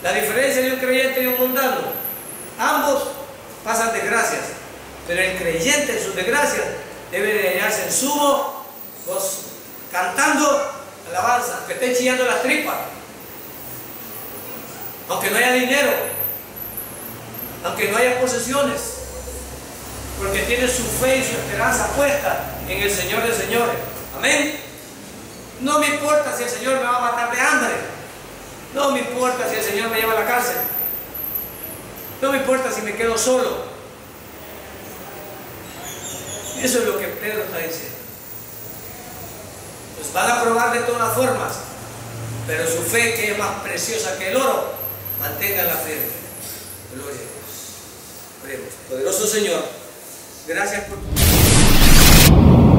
la diferencia de un creyente y un mundano. Ambos pasan desgracias, pero el creyente en sus desgracias debe de hallarse en sumo gozo, cantando alabanza, que esté chillando las tripas, aunque no haya dinero, aunque no haya posesiones, porque tiene su fe y su esperanza puesta en el Señor de señores. Amén. No me importa si el Señor me va a matar de hambre, no me importa si el Señor me lleva a la cárcel, no me importa si me quedo solo. Eso es lo que Pedro está diciendo. Pues van a probar de todas formas, pero su fe, que es más preciosa que el oro, mantenga la fe. Gloria a Dios. Oremos. Poderoso Señor, gracias por tu